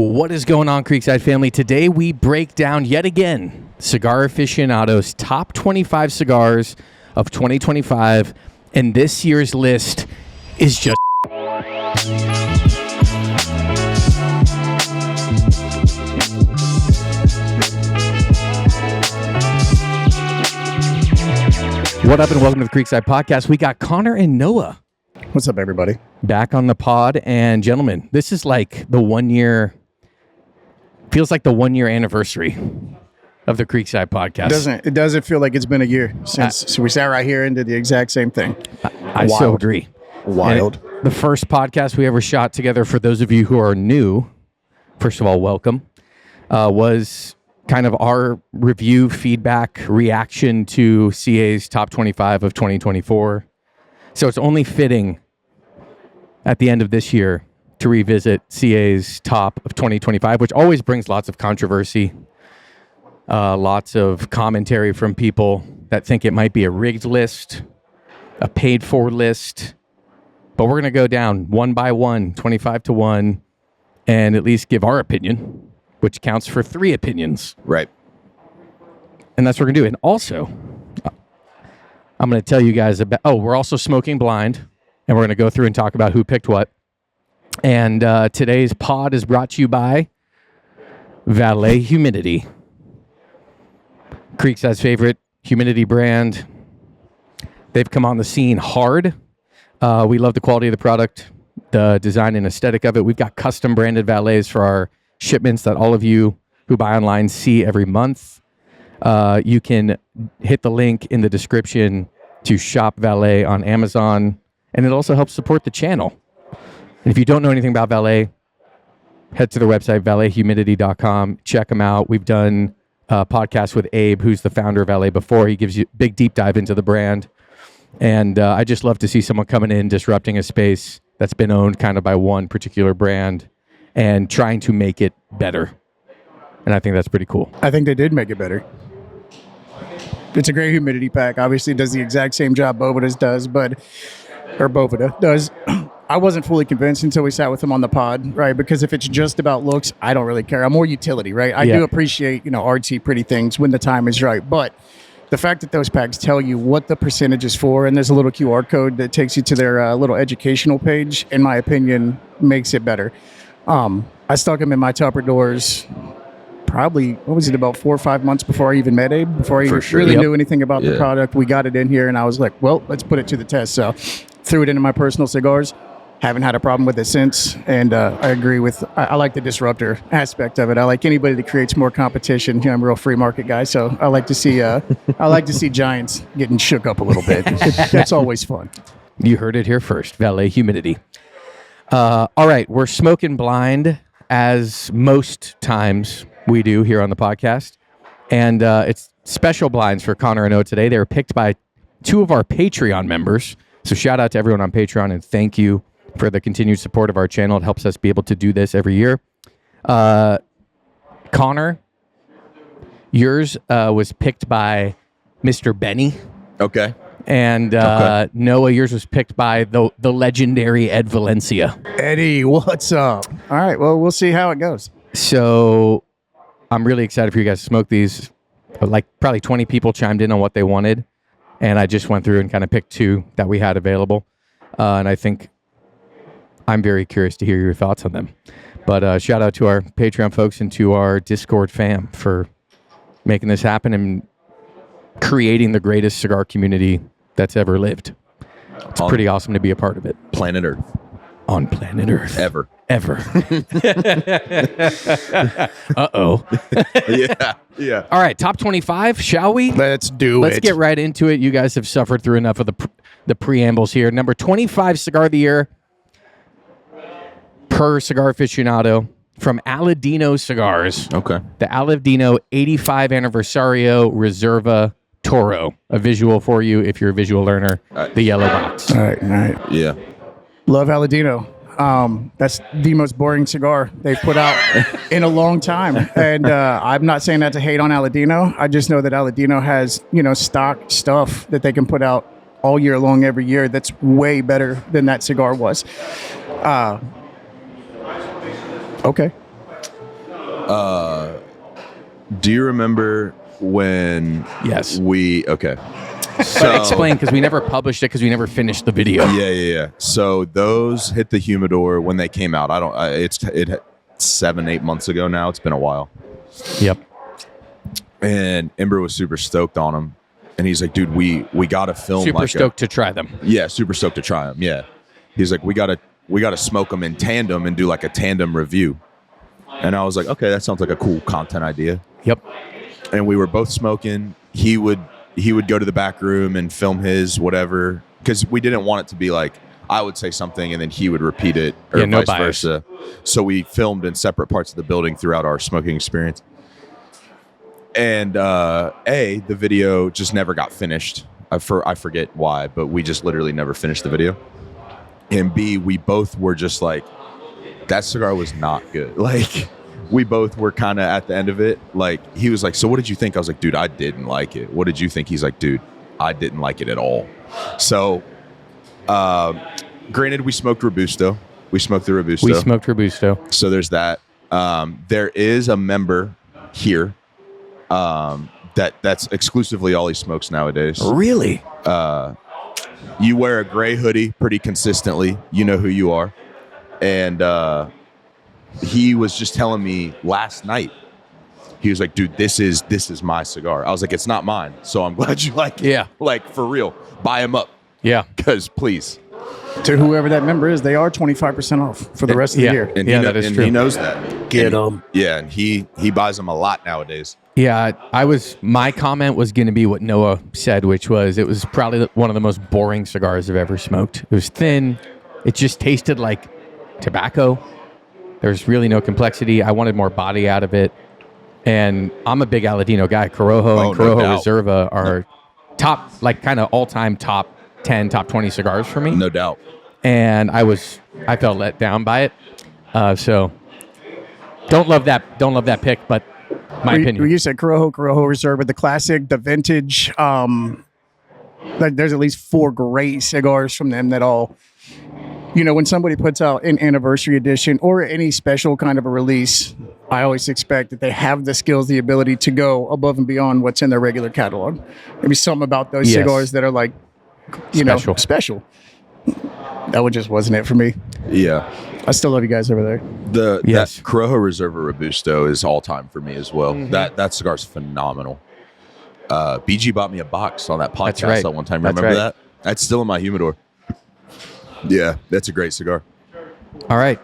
What is going on, Creekside family? Today we break down yet again Cigar Aficionado's top 25 cigars of 2025, and this year's list is just What up, and welcome to the Creekside Podcast. We got Connor and Noah. What's up, everybody? Back on the pod, and gentlemen, this is like the 1 year, feels like the 1 year anniversary of the Creekside Podcast. It doesn't feel like it's been a year since we sat right here and did the exact same thing. I so agree. Wild. And the first podcast we ever shot together, for those of you who are new, first of all, welcome, was kind of our review, feedback, reaction to CA's top 25 of 2024. So it's only fitting at the end of this year to revisit CA's top of 2025, which always brings lots of controversy, lots of commentary from people that think it might be a rigged list, a paid-for list. But we're going to go down one by one, 25 to 1, and at least give our opinion, which counts for 3 opinions. Right. And that's what we're going to do. And also, I'm going to tell you guys about, we're also smoking blind, and we're going to go through and talk about who picked what. And today's pod is brought to you by Valet Humidity, Creekside's favorite humidity brand. They've come on the scene hard. We love the quality of the product, the design and aesthetic of it. We've got custom branded valets for our shipments that all of you who buy online see every month. You can hit the link in the description to shop Valet on Amazon, and it also helps support the channel. And if you don't know anything about Valet, head to their website, valethumidity.com. Check them out. We've done a podcast with Abe, who's the founder of Valet before. He gives you a big deep dive into the brand. And I just love to see someone coming in, disrupting a space that's been owned kind of by one particular brand and trying to make it better. And I think that's pretty cool. I think they did make it better. It's a great humidity pack. Obviously, it does the exact same job Boveda does. I wasn't fully convinced until we sat with him on the pod, right? Because if it's just about looks, I don't really care. I'm more utility, right? I do appreciate, artsy, pretty things when the time is right. But the fact that those packs tell you what the percentage is for, and there's a little QR code that takes you to their little educational page, in my opinion, makes it better. I stuck them in my tupper doors probably, about 4 or 5 months before I even met Abe, before I really knew anything about the product. We got it in here, and I was like, well, let's put it to the test. So threw it into my personal cigars. Haven't had a problem with it since, and I agree with, I like the disruptor aspect of it. I like anybody that creates more competition. I'm a real free market guy, so I like to see giants getting shook up a little bit. That's always fun. You heard it here first, Valet Humidity. All right, we're smoking blind, as most times we do here on the podcast, and it's special blinds for Connor and Noah today. They were picked by 2 of our Patreon members, so shout out to everyone on Patreon, and thank you for the continued support of our channel. It helps us be able to do this every year. Connor, yours was picked by Mr. Benny. Okay. And Noah, yours was picked by the legendary Ed Valencia. Eddie, what's up? All right, well, we'll see how it goes. So I'm really excited for you guys to smoke these. Like probably 20 people chimed in on what they wanted, and I just went through and kind of picked 2 that we had available. And I think I'm very curious to hear your thoughts on them. But shout out to our Patreon folks and to our Discord fam for making this happen and creating the greatest cigar community that's ever lived. It's pretty awesome to be a part of it. Planet Earth. On planet Earth. Ever. Uh-oh. Yeah. All right, top 25, shall we? Let's get right into it. You guys have suffered through enough of the preambles here. Number 25 cigar of the year per Cigar Aficionado from Aladino Cigars. Okay. The Aladino 85 Aniversario Reserva Toro. A visual for you if you're a visual learner. The yellow box. All right. Yeah. Love Aladino. That's the most boring cigar they've put out in a long time. And I'm not saying that to hate on Aladino. I just know that Aladino has, stock stuff that they can put out all year long, every year. That's way better than that cigar was. Okay. Do you remember when? Yes. Okay. But So explain, because we never published it because we never finished the video. yeah. So those hit the humidor when they came out. It's 7-8 months ago now. It's been a while. Yep. And Ember was super stoked on them, and he's like, "Dude, we got to film." Super stoked to try them. Yeah, super stoked to try them. Yeah, he's like, we gotta smoke them in tandem and do like a tandem review. And I was like, okay, that sounds like a cool content idea. Yep. And we were both smoking. He would go to the back room and film his whatever, because we didn't want it to be like I would say something and then he would repeat it, or Yeah, no vice bias. versa. So we filmed in separate parts of the building throughout our smoking experience. And the video just never got finished. I forget why, but we just literally never finished the video. And B, we both were just like, that cigar was not good. Like, we both were kind of at the end of it. Like, he was like, so what did you think? I was like, dude, I didn't like it. What did you think? He's like, dude, I didn't like it at all. So, granted, we smoked Robusto. We smoked the Robusto. We smoked Robusto. So there's that. There is a member here that's exclusively all he smokes nowadays. Really? You wear a gray hoodie pretty consistently. You know who you are. And he was just telling me last night, he was like, dude, this is my cigar. I was like, it's not mine. So I'm glad you like it. Yeah. Like, for real. Buy him up. Yeah. Because, please. To whoever that member is, they are 25% off for the rest of the year. And Yeah, he that is and true. he knows that. Get And- 'em. Yeah, and he buys them a lot nowadays. Yeah, my comment was going to be what Noah said, which was it was probably one of the most boring cigars I've ever smoked. It was thin. It just tasted like tobacco. There's really no complexity. I wanted more body out of it. And I'm a big Aladino guy. Corojo and no Corojo doubt. Reserva are top, like kind of all-time top 10, top 20 cigars for me. No doubt. And I felt let down by it. So don't love that pick, but my opinion. You said Corojo Reserva, the classic, the vintage. Like there's at least 4 great cigars from them that all, when somebody puts out an anniversary edition or any special kind of a release, I always expect that they have the skills, the ability to go above and beyond what's in their regular catalog. Maybe something about those Yes. cigars that are like, special. That one just wasn't it for me. Yeah. I still love you guys over there. That Corojo Reserva Robusto is all time for me as well. Mm-hmm. That cigar's phenomenal. BG bought me a box on that podcast That's right. that one time. That's Remember right. that? That's still in my humidor. Yeah, that's a great cigar. All right.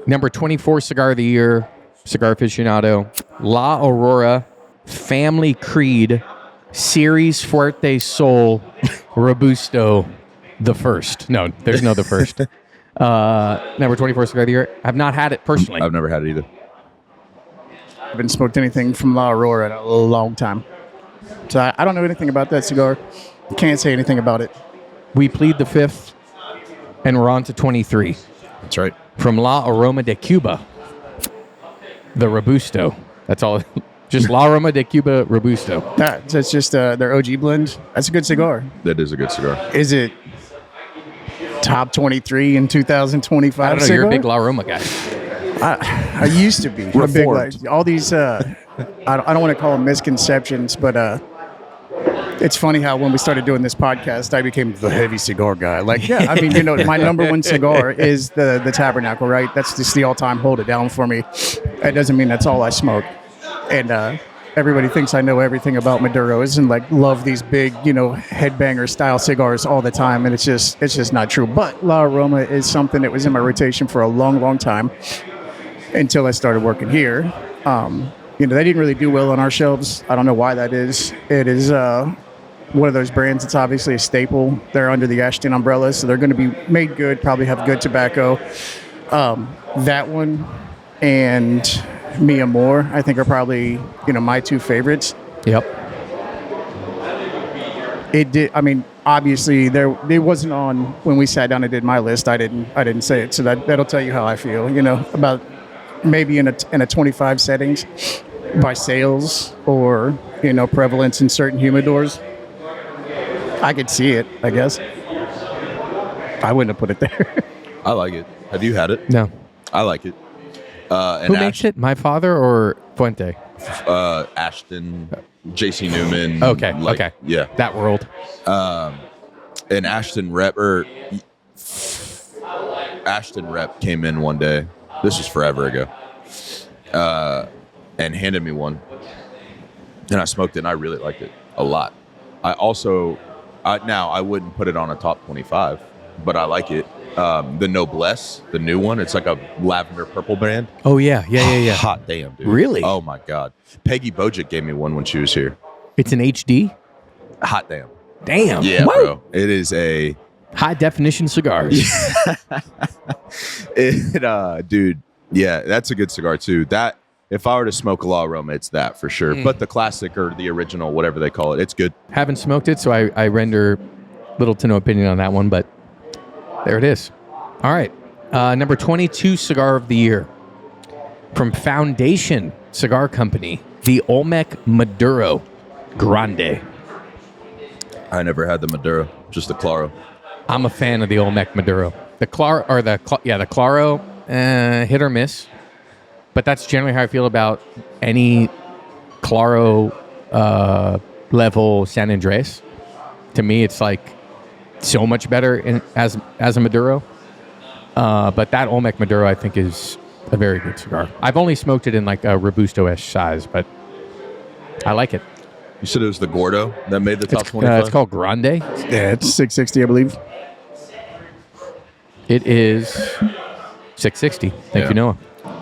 Number 24 cigar of the year, Cigar Aficionado, La Aurora Family Creed Series Fuerte Sol Robusto the first. No, there's no the first. Number 24 cigar of the year. I've not had it personally. I've never had it either. I haven't smoked anything from La Aurora in a long time. So I don't know anything about that cigar. Can't say anything about it. We plead the fifth, and we're on to 23. That's right. From La Aroma de Cuba, the Robusto. That's all. Just La Aroma de Cuba Robusto. That's just their OG blend. That's a good cigar. That is a good cigar. Is it top 23 in 2025? I don't know. cigar? You're a big La Aroma guy. I used to be. A big, like, all these, I don't want to call them misconceptions, but it's funny how when we started doing this podcast, I became the heavy cigar guy. Like, yeah, I mean, my number one cigar is the Tabernacle, right? That's just the all-time hold it down for me. That doesn't mean that's all I smoke. And everybody thinks I know everything about Maduros and like love these big, headbanger style cigars all the time, and it's just not true. But La Aroma is something that was in my rotation for a long, long time until I started working here. They didn't really do well on our shelves. I don't know why that is. It is one of those brands that's obviously a staple. They're under the Ashton umbrella, so they're going to be made good, probably have good tobacco. That one and Mi Amor, I think, are probably, my 2 favorites. Yep. It did. I mean, obviously, it wasn't on when we sat down and did my list. I didn't say it, so that'll tell you how I feel. About maybe in a 25 settings by sales or prevalence in certain humidors. I could see it, I guess. I wouldn't have put it there. I like it. Have you had it? No. I like it. And Who makes it? My father or Fuente? Ashton, JC Newman. Okay. like, Okay. Yeah. That world. And Ashton Rep came in one day. This was forever ago. And handed me one. And I smoked it, and I really liked it a lot. I also, now I wouldn't put it on a top 25, but I like it. The Noblesse, the new one, it's like a lavender purple brand. Oh, yeah. Hot damn, dude. Really? Oh, my God. Peggy Bojic gave me one when she was here. It's an HD? Hot damn. Damn. Yeah, Whoa. bro. It is a... High definition cigars. Dude, yeah, that's a good cigar, too. That... If I were to smoke a La Aroma, it's that for sure. But the classic or the original, whatever they call it, it's good. Haven't smoked it, so I render little to no opinion on that one, but there it is. All right. Number 22 cigar of the year from Foundation Cigar Company, the Olmec Maduro Grande. I never had the Maduro, just the Claro. I'm a fan of the Olmec Maduro. The Claro, hit or miss. But that's generally how I feel about any Claro level San Andres. To me, it's like so much better as a Maduro. But that Olmec Maduro, I think, is a very good cigar. I've only smoked it in like a Robusto-ish size, but I like it. You said it was the Gordo that made the top 25? It's called Grande. Yeah, it's 660, I believe. It is 660. Thank you, Noah.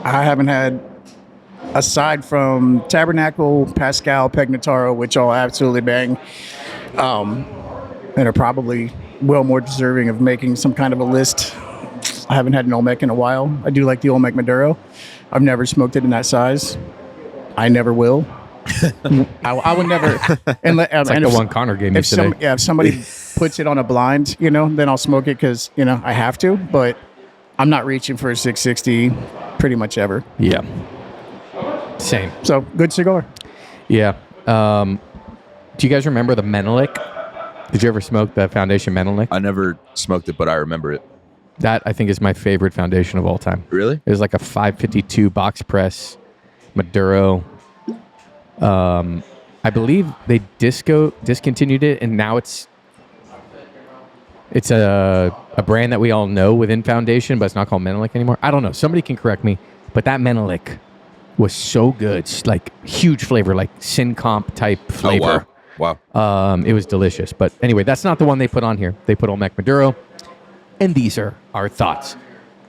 I haven't had, aside from Tabernacle, Pascal, Pegnataro, which all absolutely bang, and are probably well more deserving of making some kind of a list. I haven't had an Olmec in a while. I do like the Olmec Maduro. I've never smoked it in that size. I never will. I would never. It's like the one Connor gave me today. If somebody puts it on a blind, then I'll smoke it because, I have to. But I'm not reaching for a 660 pretty much ever. Yeah. Same. So, good cigar. Yeah. Do you guys remember the Menelik? Did you ever smoke the Foundation Menelik? I never smoked it, but I remember it. That, I think, is my favorite Foundation of all time. Really? It was like a 552 box press Maduro. I believe they discontinued it, and now it's a brand that we all know within Foundation, but it's not called Menelik anymore. I don't know. Somebody can correct me, but that Menelik was so good. It's like huge flavor, like Syncomp type flavor. Oh, wow. It was delicious. But anyway, that's not the one they put on here. They put Olmec Maduro, and these are our thoughts.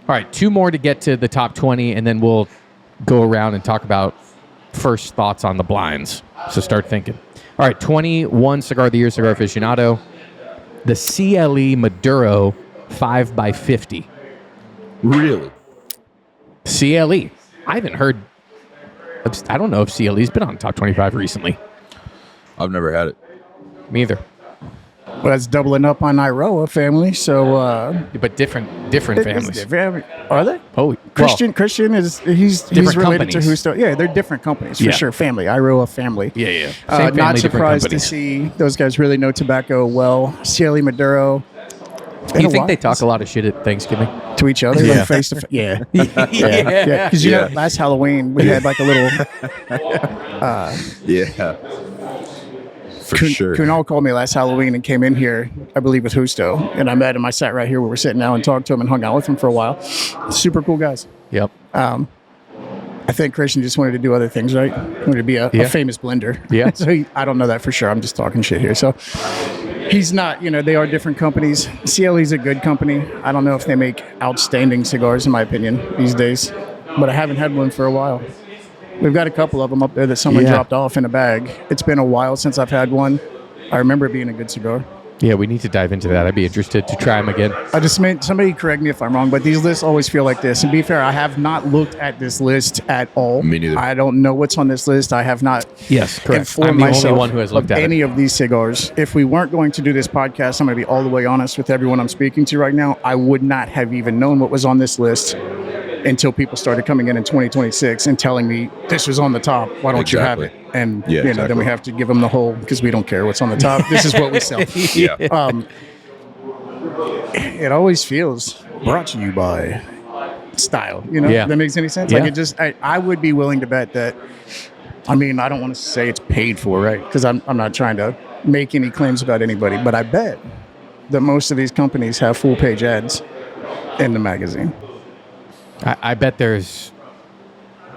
All right, 2 more to get to the top 20, and then we'll go around and talk about first thoughts on the blinds. So start thinking. All right, 21 Cigar of the Year, Cigar Aficionado. The CLE Maduro 5x50. Really? CLE. I haven't heard. I don't know if CLE's been on top 25 recently. I've never had it. Me either. Well, that's doubling up on Iroa family. So, But different families. Are they? Oh, Christian is he's related companies. to Husto. Yeah, they're different companies for sure. Family, Iroa family. Yeah. Same family, not different surprised to companies. see those guys really know tobacco well. CLE Maduro. Do you think they talk a lot of shit at Thanksgiving? To each other, Yeah. like face to face? Yeah. Yeah. Because Yeah. last Halloween we had like a little. Yeah. For sure. Kunal called me last Halloween and came in here, I believe, with Husto, and I met him. I sat right here where we're sitting now and talked to him and hung out with him for a while. Super cool guys. Yep. I think Christian just wanted to do other things, right? Wanted to be a famous blender. Yeah. So I don't know that for sure. I'm just talking shit here. So he's not, they are different companies. CLE's a good company. I don't know if they make outstanding cigars, in my opinion, these days. But I haven't had one for a while. We've got a couple of them up there that someone dropped off in a bag. It's been a while since I've had one. I remember it being a good cigar. Yeah, we need to dive into that. I'd be interested to try them again. I just made somebody correct me if I'm wrong, but these lists always feel like this. And be fair, I have not looked at this list at all. Me neither. I don't know what's on this list. I have not Yes, correct. informed I'm the myself only one who has looked of at any it. of these cigars. If we weren't going to do this podcast, I'm going to be all the way honest with everyone I'm speaking to right now. I would not have even known what was on this list until people started coming in 2026 and telling me this was on the top. Why don't you have it? And then we have to give them the whole, because we don't care what's on the top. This is what we sell. Yeah. It always feels brought to you by style. You know, Yeah. if that makes any sense. Yeah. Like it just, I would be willing to bet that. I mean, I don't want to say it's paid for, right? Because I'm not trying to make any claims about anybody, but I bet that most of these companies have full page ads in the magazine. I bet there's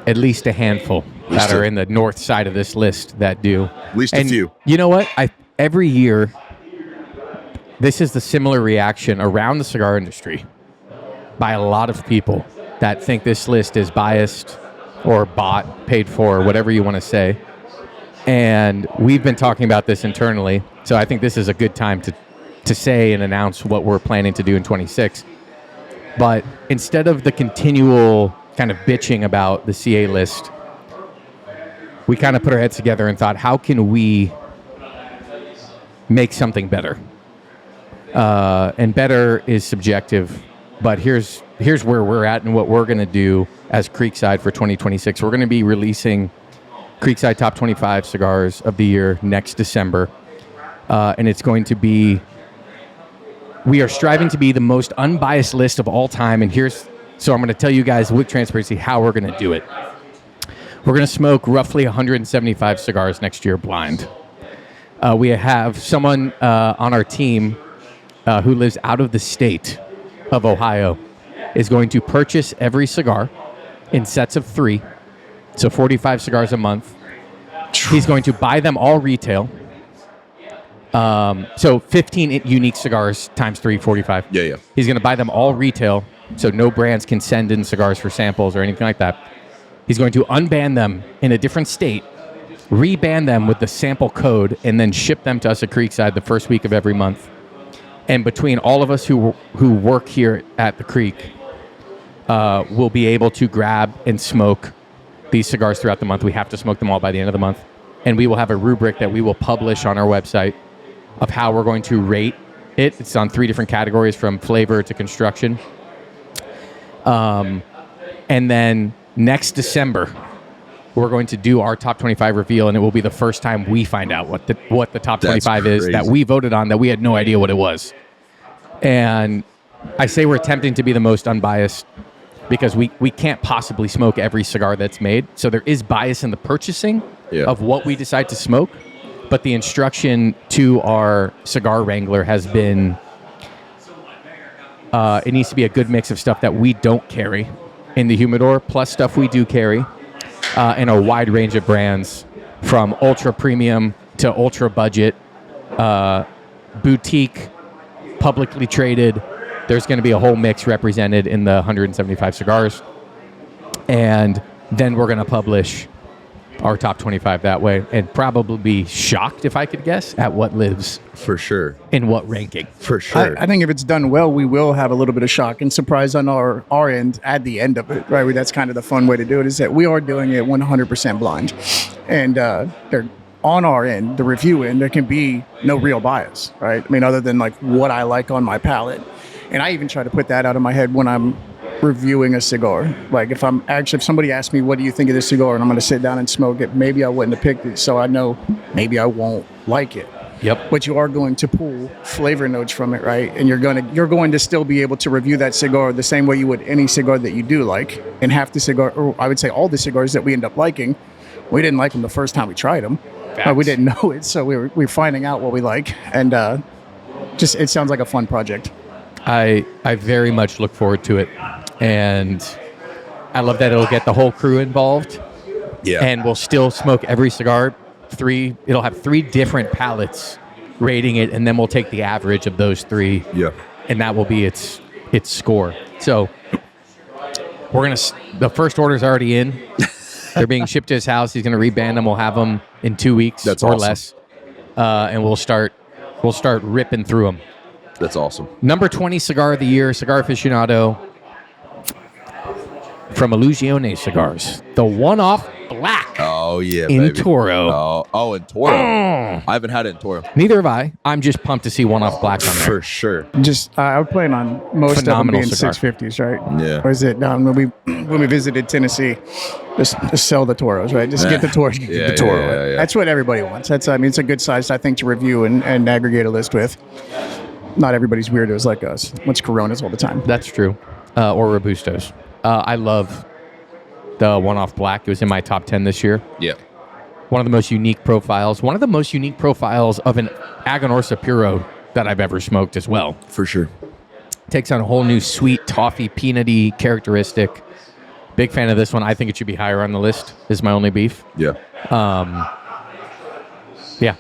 at least a handful that are in the north side of this list that do. At least a few. You know what? Every year, this is the similar reaction around the cigar industry by a lot of people that think this list is biased or bought, paid for, whatever you want to say. And we've been talking about this internally, so I think this is a good time to say and announce what we're planning to do in 26. But instead of the continual kind of bitching about the CA list, we kind of put our heads together and thought, how can we make something better? And better is subjective, but here's where we're at and what we're going to do as Creekside for 2026. We're going to be releasing Creekside Top 25 Cigars of the Year next December. And it's going to be, we are striving to be the most unbiased list of all time. And so I'm going to tell you guys with transparency how we're going to do it. We're going to smoke roughly 175 cigars next year blind. We have someone on our team who lives out of the state of Ohio is going to purchase every cigar in sets of 3, so 45 cigars a month. He's going to buy them all retail. So 15 unique cigars times 3, 45. Yeah. He's going to buy them all retail, so no brands can send in cigars for samples or anything like that. He's going to unban them in a different state, reban them with the sample code, and then ship them to us at Creekside the first week of every month. And between all of us who work here at the Creek, we'll be able to grab and smoke these cigars throughout the month. We have to smoke them all by the end of the month. And we will have a rubric that we will publish on our website of how we're going to rate it. It's on 3 different categories from flavor to construction. And then next December, we're going to do our top 25 reveal, and it will be the first time we find out what the top 25 is that we voted on, that we had no idea what it was. And I say we're attempting to be the most unbiased because we can't possibly smoke every cigar that's made. So there is bias in the purchasing of what we decide to smoke. But the instruction to our cigar wrangler has been, it needs to be a good mix of stuff that we don't carry in the humidor, plus stuff we do carry, and a wide range of brands from ultra premium to ultra budget, boutique, publicly traded. There's going to be a whole mix represented in the 175 cigars. And then we're going to publish our top 25 that way, and probably be shocked, if I could guess, at what lives For sure. in what ranking. For sure. I think if it's done well, we will have a little bit of shock and surprise on our end at the end of it, right? That's kind of the fun way to do it, is that we are doing it 100% blind. And they're on our end, the review end, there can be no real bias, right? I mean, other than like what I like on my palate. And I even try to put that out of my head when I'm reviewing a cigar. Like if somebody asks me, what do you think of this cigar? And I'm going to sit down and smoke it, maybe I wouldn't have picked it. So I know maybe I won't like it. Yep. But you are going to pull flavor notes from it, right? And you're going to still be able to review that cigar the same way you would any cigar that you do like. And half the cigar, or I would say all the cigars that we end up liking, we didn't like them the first time we tried them. We didn't know it, so we're finding out what we like, and just it sounds like a fun project. I very much look forward to it, and I love that it'll get the whole crew involved. Yeah. And we'll still smoke every cigar. It'll have 3 different palettes rating it, and then we'll take the average of those 3. Yeah. And that will be its score. So the first order's already in. They're being shipped to his house. He's going to reban them. We'll have them in 2 weeks That's or awesome. less, and we'll start ripping through them. That's awesome. Number 20 cigar of the year, Cigar Aficionado from Illusione Cigars. The one-off black Oh, yeah, in baby. Toro. Oh, in Toro. I haven't had it in Toro. Neither have I. I'm just pumped to see one-off black on there. For sure. Just I would plan on most Phenomenal of them being cigar. 650s, right? Yeah. Or is it when we visited Tennessee, just sell the Toros, right? Just get the Toros, get Yeah, the Toro. yeah, yeah, yeah. That's what everybody wants. It's a good size, I think, to review and aggregate a list with. Not everybody's weirdos like us. What's Coronas all the time? That's true. Or Robustos. I love the one-off black. It was in my top 10 this year. Yeah. One of the most unique profiles. One of the most unique profiles of an Aganorsa Puro that I've ever smoked as well. For sure. Takes on a whole new sweet, toffee, peanutty characteristic. Big fan of this one. I think it should be higher on the list, is my only beef. Yeah. Yeah.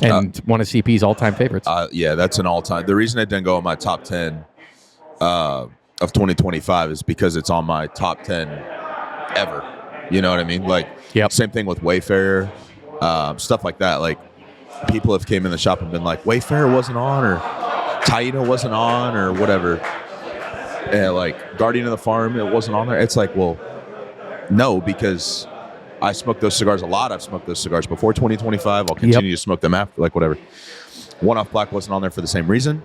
And one of CP's all-time favorites. Yeah, that's an all-time. The reason it didn't go in my top 10 of 2025 is because it's on my top 10 ever. You know what I mean? Like, same thing with Wayfarer, stuff like that. Like, people have came in the shop and been like, Wayfarer wasn't on, or Taino wasn't on, or whatever. And like Guardian of the Farm, it wasn't on there. It's like, well, no, because I smoked those cigars a lot. I've smoked those cigars before 2025. I'll continue to smoke them after, like whatever. One Off Black wasn't on there for the same reason,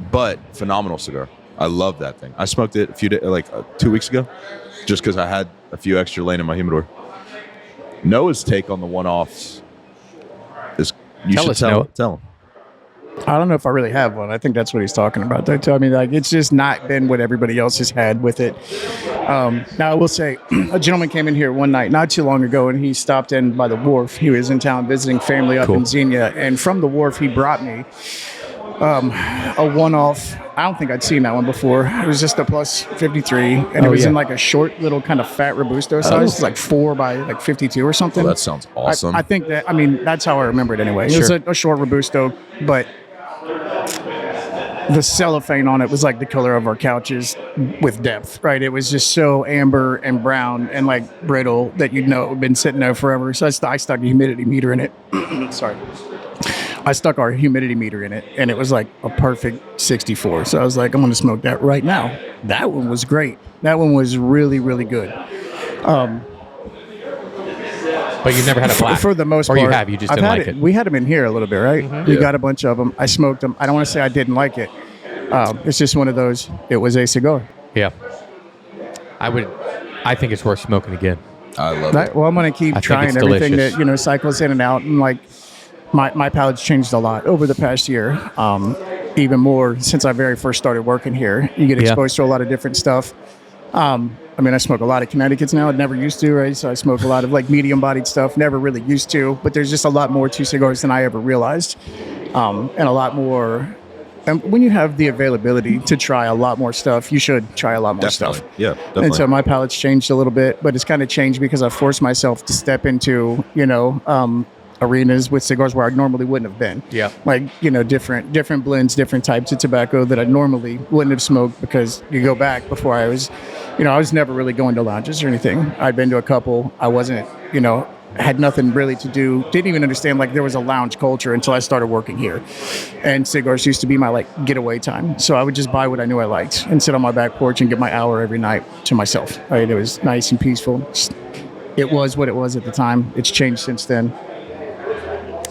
but phenomenal cigar. I love that thing. I smoked it a few days, 2 weeks ago, just because I had a few extra laying in my humidor. Noah's take on the one-offs is Tell him. I don't know if I really have one. I think that's what he's talking about. They tell me like it's just not been what everybody else has had with it. Now I will say, a gentleman came in here one night not too long ago, and he stopped in by the wharf. He was in town visiting family up in Xenia, and from the wharf he brought me a one-off. I don't think I'd seen that one before. It was just a plus 53, and it was in like a short little kind of fat Robusto size. It's like 4 by like 52 or something. Oh, that sounds awesome. I think that, I mean, that's how I remember it anyway. It was a short Robusto, but the cellophane on it was like the color of our couches with depth, right? It was just so amber and brown and like brittle that you'd know it had been sitting there forever. So I stuck a humidity meter in it. Sorry. I stuck our humidity meter in it, and it was like a perfect 64. So I was like, I'm going to smoke that right now. That one was great. That one was really, really good. But you've never had a black? For the most part. Or you have, you just didn't like it. We had them in here a little bit, right? Mm-hmm. We got a bunch of them. I smoked them. I don't want to say I didn't like it. It's just one of those, it was a cigar. Yeah. I think it's worth smoking again. I love it. Well, I'm going to keep trying everything delicious. that, cycles in and out. And like, my palate's changed a lot over the past year. Even more since I very first started working here. You get exposed to a lot of different stuff. I mean, I smoke a lot of Connecticut's now. I never used to, right? So I smoke a lot of like medium-bodied stuff. Never really used to, but there's just a lot more to cigars than I ever realized, and a lot more. And when you have the availability to try a lot more stuff, you should try a lot more stuff. Yeah, definitely. And so my palate's changed a little bit, but it's kind of changed because I forced myself to step into, arenas with cigars where I normally wouldn't have been. Yeah. Like, different blends, different types of tobacco that I normally wouldn't have smoked, because you go back before I was never really going to lounges or anything. I'd been to a couple. I wasn't, had nothing really to do. Didn't even understand like there was a lounge culture until I started working here. And cigars used to be my like getaway time. So I would just buy what I knew I liked and sit on my back porch and get my hour every night to myself. Right? It was nice and peaceful. It was what it was at the time. It's changed since then.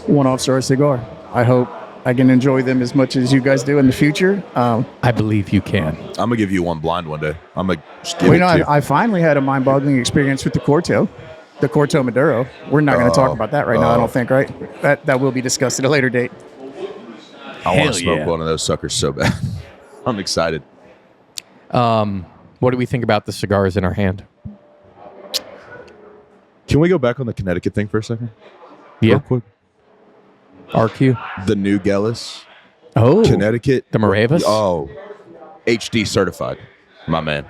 One-off or a cigar. I hope I can enjoy them as much as you guys do in the future. I believe you can. I'm gonna give you one blind one day. I'm gonna give it to you. I finally had a mind-boggling experience with the Corto Maduro. We're not going to talk about that right now. I don't think, right? That will be discussed at a later date. I want to smoke one of those suckers so bad. I'm excited. What do we think about the cigars in our hand? Can we go back on the Connecticut thing for a second? Yeah. Real quick. RQ. The new Gellis. Oh. Connecticut. The Moravas? Oh. HD certified. My man.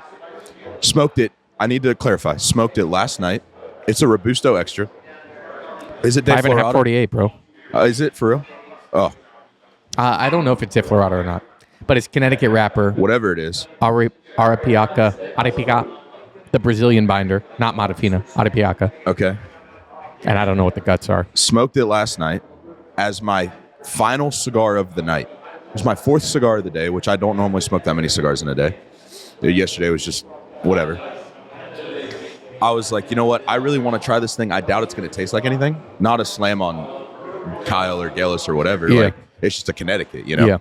Smoked it. I need to clarify. Smoked it last night. It's a Robusto Extra. Is it De 5.5 48, bro. Is it for real? Oh. I don't know if it's De Florado or not, but it's Connecticut wrapper. Whatever it is. Arapiaca, the Brazilian binder, not Matafina, Arapiaca. Okay. And I don't know what the guts are. Smoked it last night as my final cigar of the night. It was my fourth cigar of the day, which I don't normally smoke that many cigars in a day. Yesterday was just whatever. I was like, you know what? I really want to try this thing. I doubt it's going to taste like anything. Not a slam on Kyle or Gellis or whatever. Yeah. Like, it's just a Connecticut, Yeah.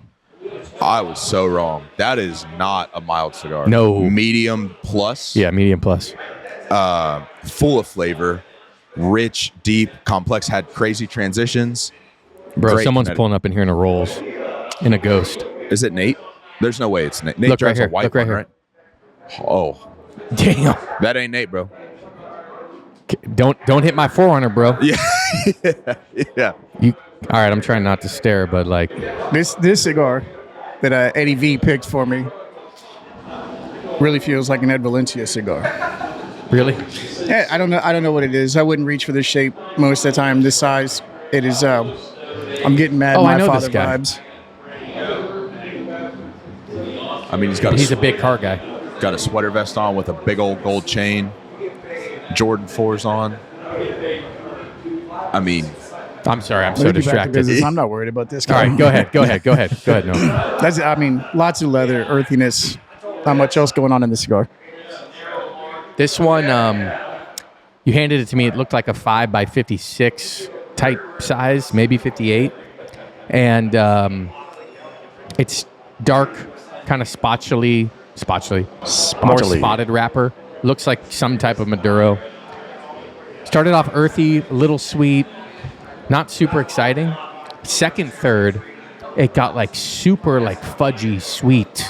I was so wrong. That is not a mild cigar. No. Medium plus. Yeah, medium plus. Full of flavor. Rich, deep, complex. Had crazy transitions. Bro, Great someone's pulling up in here in a Rolls. In a Ghost. Is it Nate? There's no way it's Nate. Nate Look drives right a here. white Look right one, here. right? Oh. Damn. That ain't Nate, bro. Don't hit my forerunner, bro. Yeah. Yeah. All right, I'm trying not to stare, but like This cigar that Eddie V picked for me really feels like an Ed Valencia cigar. really? Yeah, I don't know what it is. I wouldn't reach for this shape most of the time. This size, it is. I'm getting mad. Oh, I My know Father this guy. vibes. I mean, He's a big car guy. got a sweater vest on with a big old gold chain. Jordan 4s on. I mean, I'm sorry, I'm so Let me get back to distracted. business. I'm not worried about this All guy. right, go ahead. No. That's. I mean, lots of leather, earthiness. Not much else going on in the cigar. This one, you handed it to me. It looked like a 5x56 type size, maybe 58, and it's dark, kind of spotchily, more spotted wrapper. Looks like some type of Maduro. Started off earthy, a little sweet, not super exciting. Second, third, it got like super like fudgy sweet.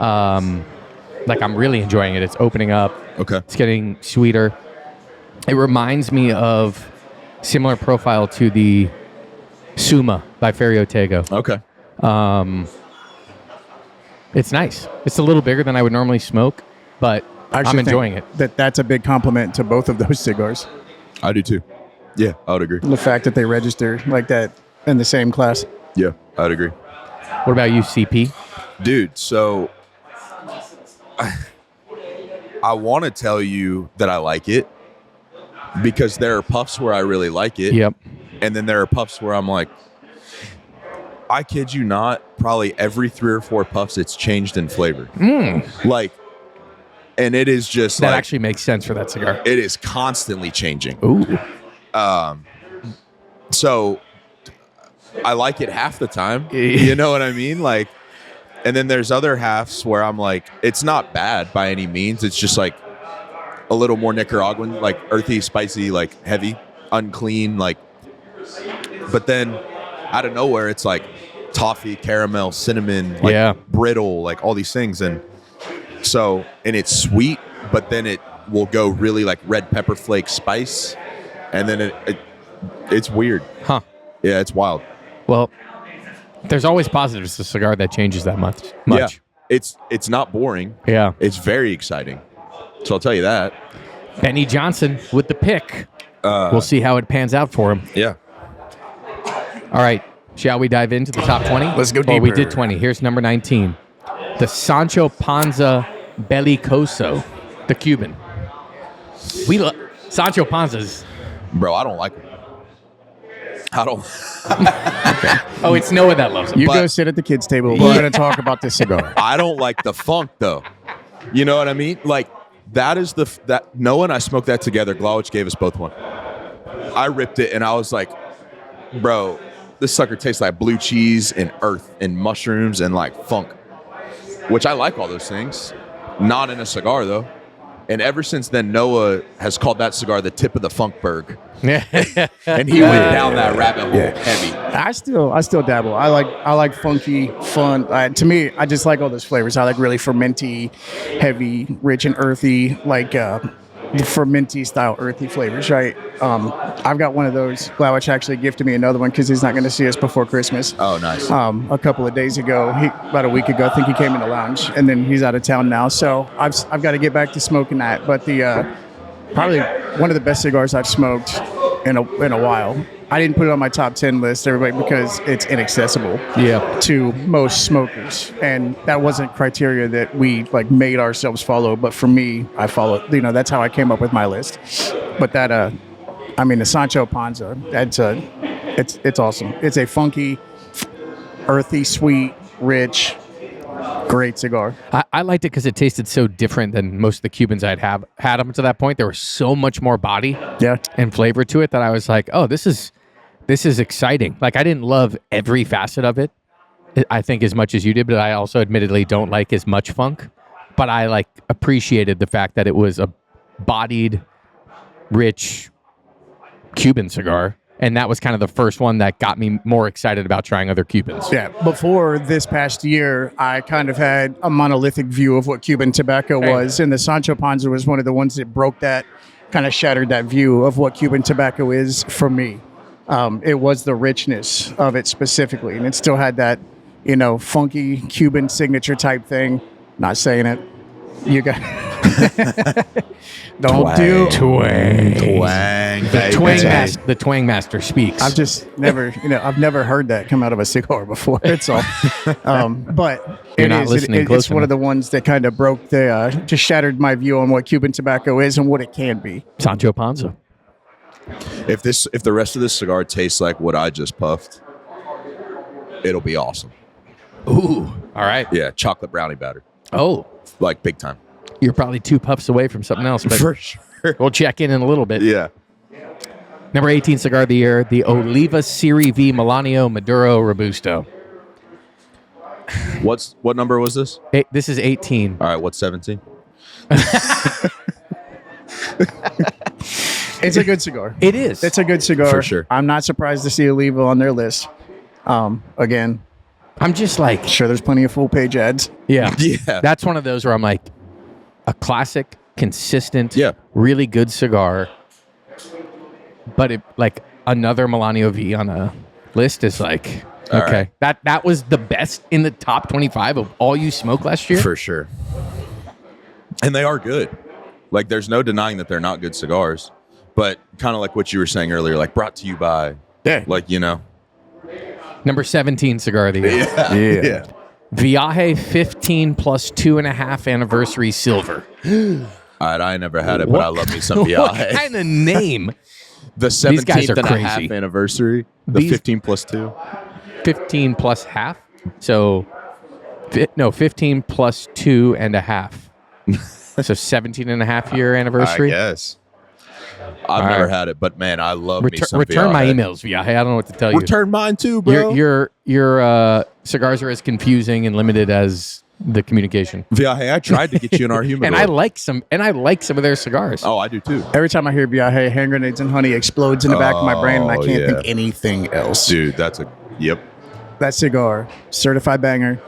Like I'm really enjoying it. It's opening up. okay. It's getting sweeter. It reminds me of similar profile to the Suma by Ferio Tego. Okay. It's nice. It's a little bigger than I would normally smoke, but I I'm actually enjoying think it. That's a big compliment to both of those cigars. I do too. Yeah, I would agree. The fact that they register like that in the same class. Yeah, I would agree. What about you, CP? Dude, so I want to tell you that I like it because there are puffs where I really like it. Yep. And then there are puffs where I'm like, I kid you not, probably every 3 or 4 puffs, it's changed in flavor. Like, and it is just That like, actually makes sense for that cigar. it is constantly changing. Ooh. So I like it half the time. You know what I mean? Like, and then there's other halves where I'm like, it's not bad by any means. It's just like a little more Nicaraguan, like earthy, spicy, like heavy, unclean, like. But then out of nowhere, it's like toffee, caramel, cinnamon, like Yeah. brittle, like all these things. And so, and it's sweet, but then it will go really like red pepper flake spice. And then it's weird. Huh. Yeah, it's wild. Well, there's always positives to a cigar that changes that much. Yeah, it's not boring. Yeah. It's very exciting. So I'll tell you that. Benny Johnson with the pick. We'll see how it pans out for him. Yeah. All right. Shall we dive into the top 20? Let's go Well, we deeper. did 20. Here's number 19. The Sancho Panza Belicoso, the Cuban. We love Sancho Panzas. Bro, I don't like it. I don't. Oh, it's Noah that loves them. You But- go sit at the kids' table. We're going to talk about this cigar. I don't like the funk though. You know what I mean? Like that is that Noah and I smoked that together. Glowich gave us both one. I ripped it and I was like, bro, this sucker tastes like blue cheese and earth and mushrooms and like funk, which I like all those things. Not in a cigar though. And ever since then, Noah has called that cigar the tip of the funkberg. And he went down that rabbit hole heavy. I still dabble. I like funky, fun. To me, I just like all those flavors. I like really fermenty, heavy, rich and earthy, like fermenty style earthy flavors. Right. I've got one of those. Glowich actually gifted me another one because he's not going to see us before Christmas. Oh, nice. A couple of days ago, about a week ago, I think he came in the lounge, and then he's out of town now. So I've got to get back to smoking that. But the probably one of the best cigars I've smoked in a while. I didn't put it on my top 10 list, everybody, because it's inaccessible Yeah. to most smokers, and that wasn't criteria that we like made ourselves follow. But for me, I followed. That's how I came up with my list. But that, the Sancho Panza, it's awesome. It's a funky, earthy, sweet, rich, great cigar. I liked it because it tasted so different than most of the Cubans I'd had up to that point. There was so much more body Yeah. and flavor to it that I was like, oh, this is exciting. Like, I didn't love every facet of it, I think, as much as you did, but I also admittedly don't like as much funk. But I like appreciated the fact that it was a bodied, rich Cuban cigar And that was kind of the first one that got me more excited about trying other Cubans. Yeah, before this past year, I kind of had a monolithic view of what Cuban tobacco was, and the Sancho Panza was one of the ones that broke that, kind of shattered that view of what Cuban tobacco is for me. It was the richness of it specifically, and it still had that, funky Cuban signature type thing. Not saying it. You got don't do Twang. The twang master speaks. I've just never, I've never heard that come out of a cigar before. It's all, but You're not listening close it's one of the ones that kind of broke just shattered my view on what Cuban tobacco is and what it can be. Sancho Panza. If the rest of this cigar tastes like what I just puffed, it'll be awesome. Ooh, all right. Yeah, chocolate brownie batter, Oh, like big time. you're probably 2 puffs away from something else, but For sure. we'll check in a little bit. Yeah. Number 18 cigar of the year, the Oliva Serie V Milanio Maduro Robusto. What number was this? This is 18. All right, what's 17? It's a good cigar. It is. It's a good cigar. For sure. I'm not surprised to see Oliva on their list. Again, I'm just like, sure, there's plenty of full page ads. yeah. Yeah. That's one of those where I'm like, a classic, consistent, Yeah. really good cigar. But like another Milanio V on a list is like, All okay. right. That was the best in the top 25 of all you smoked last year. For sure. And they are good. Like, there's no denying that they're not good cigars. But kind of like what you were saying earlier, like brought to you by, Yeah. like, Number 17 cigar of the year. Yeah. Viaje 15 plus 2.5 anniversary silver. All right, I never had it, but I love me some What Viaje. kind of name? The These guys 17th are and a half crazy. anniversary. The These- 15 plus 2. 15 plus half. So, 15 plus 2.5. So 17 and a half year anniversary. I guess. I've All never right. had it, but man, I love me some Return my Viaje. emails, Viaje. I don't know what to tell you. Return mine too, bro. Your cigars are as confusing and limited as the communication. Viaje, I tried to get you in our humidor. And I like some of their cigars. Oh, I do too. Every time I hear Viaje, hand grenades and honey explodes in the back of my brain, and I Oh, can't yeah. think anything else. Dude, yep. That cigar, certified banger.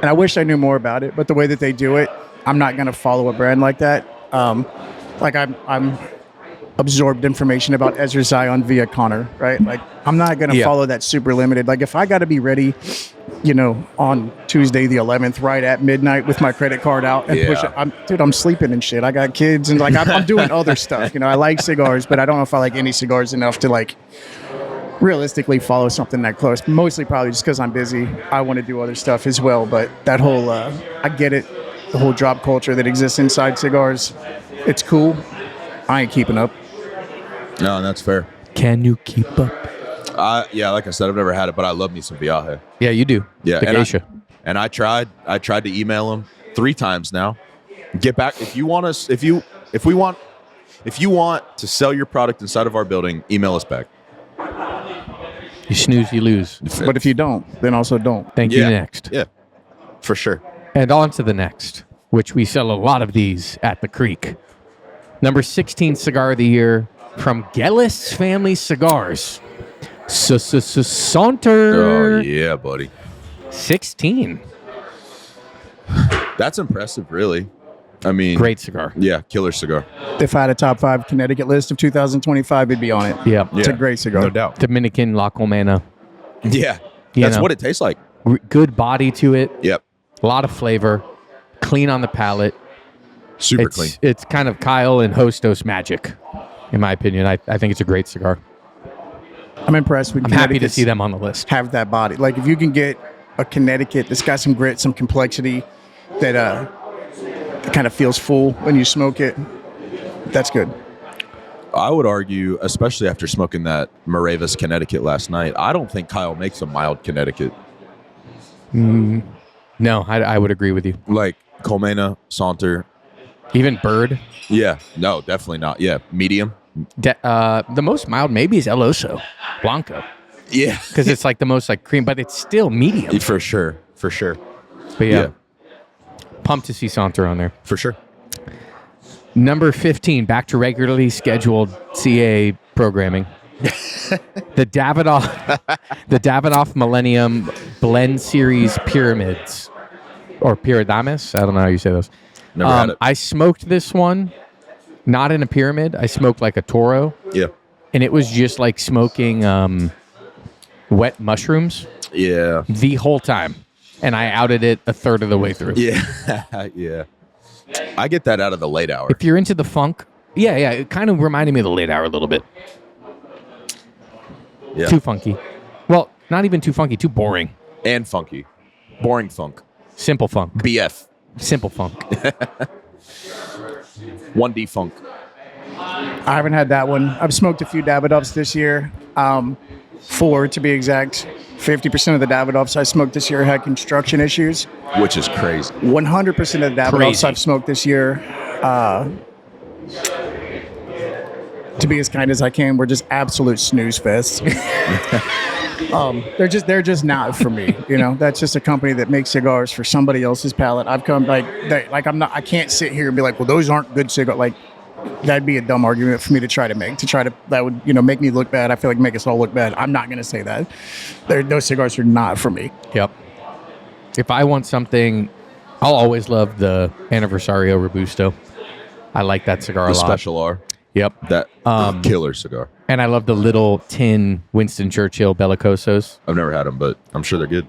And I wish I knew more about it, but the way that they do it, I'm not going to follow a brand like that. Like I'm absorbed information about Ezra Zion via Connor, right? Like I'm not going to follow that super limited. Like if I got to be ready, on Tuesday the 11th, right at midnight with my credit card out and push it. I'm sleeping and shit. I got kids and like I'm doing other stuff. I like cigars, but I don't know if I like any cigars enough to like realistically follow something that close. Mostly probably just because I'm busy. I want to do other stuff as well. But that whole, I get it. The whole drop culture that exists inside cigars, it's cool. I ain't keeping up. No, that's fair. Can you keep up? Yeah, like I said, I've never had it, but I love me some Viaje. Yeah, you do. Yeah, The geisha. and I tried to email him 3 times now. Get back if you want us. If you want to sell your product inside of our building, email us back. You snooze, you lose. But if you don't, then also don't. Thank you. Next. Yeah, for sure. And on to the next, which we sell a lot of these at the Creek. Number 16 cigar of the year from Gellis Family Cigars. Saunter. Oh yeah, buddy. 16. That's impressive, really. I mean, Great cigar. Yeah, killer cigar. If I had a top 5 Connecticut list of 2025, it'd be on it. Yeah. It's a great cigar. No doubt. Dominican La Colmena. Yeah, You that's know. what it tastes like. Good body to it. Yep, A lot of flavor. Clean on the palate. super clean. It's kind of Kyle and Hostos magic, in my opinion. I think it's a great cigar. I'm impressed with I'm happy to Connecticut's see them on the list. have that body. Like if you can get a Connecticut that's got some grit, some complexity that kind of feels full when you smoke it, that's good. I would argue, especially after smoking that Moravis Connecticut last night, I don't think Kyle makes a mild Connecticut. No, I would agree with you. Like Colmena, Saunter. Even Bird. Yeah, no, definitely not. Yeah, medium. The most mild maybe is El Oso Blanco Yeah, because it's like the most like cream, but it's still medium. for sure. But yeah, pumped to see Saunter on there. For sure. Number 15, back to regularly scheduled CA programming. The Davidoff Millennium Blend Series Pyramids or Pyramidamis. I don't know how you say those. Never had it. I smoked this one, not in a pyramid. I smoked like a Toro, Yeah. and it was just like smoking wet mushrooms Yeah. the whole time, and I outed it a third of the way through. Yeah. Yeah. I get that out of the late hour. If you're into the funk, yeah, it kind of reminded me of the late hour a little bit. Yeah. Too funky. Well, not even too funky, too boring. And funky. Boring funk. Simple funk. BF. Simple funk. 1D funk. I haven't had that one. I've smoked a few Davidoffs this year. 4 to be exact. 50% of the Davidoffs I smoked this year had construction issues. Which is crazy. 100% of the Davidoffs Crazy. I've smoked this year, to be as kind as I can, were just absolute snooze fests. They're just not for me. You know, that's just a company that makes cigars for somebody else's palate. I've come I can't sit here and be like, well, those aren't good cigars. Like, that'd be a dumb argument for me to try to make. That would, you know, make me look bad. I feel like make us all look bad. I'm not going to say that. Those cigars are not for me. Yep. If I want something, I'll always love the Anniversario Robusto. I like that cigar a The lot. Special R. Yep. That killer cigar. And I love the little tin Winston Churchill Bellicosos. I've never had them, but I'm sure they're good.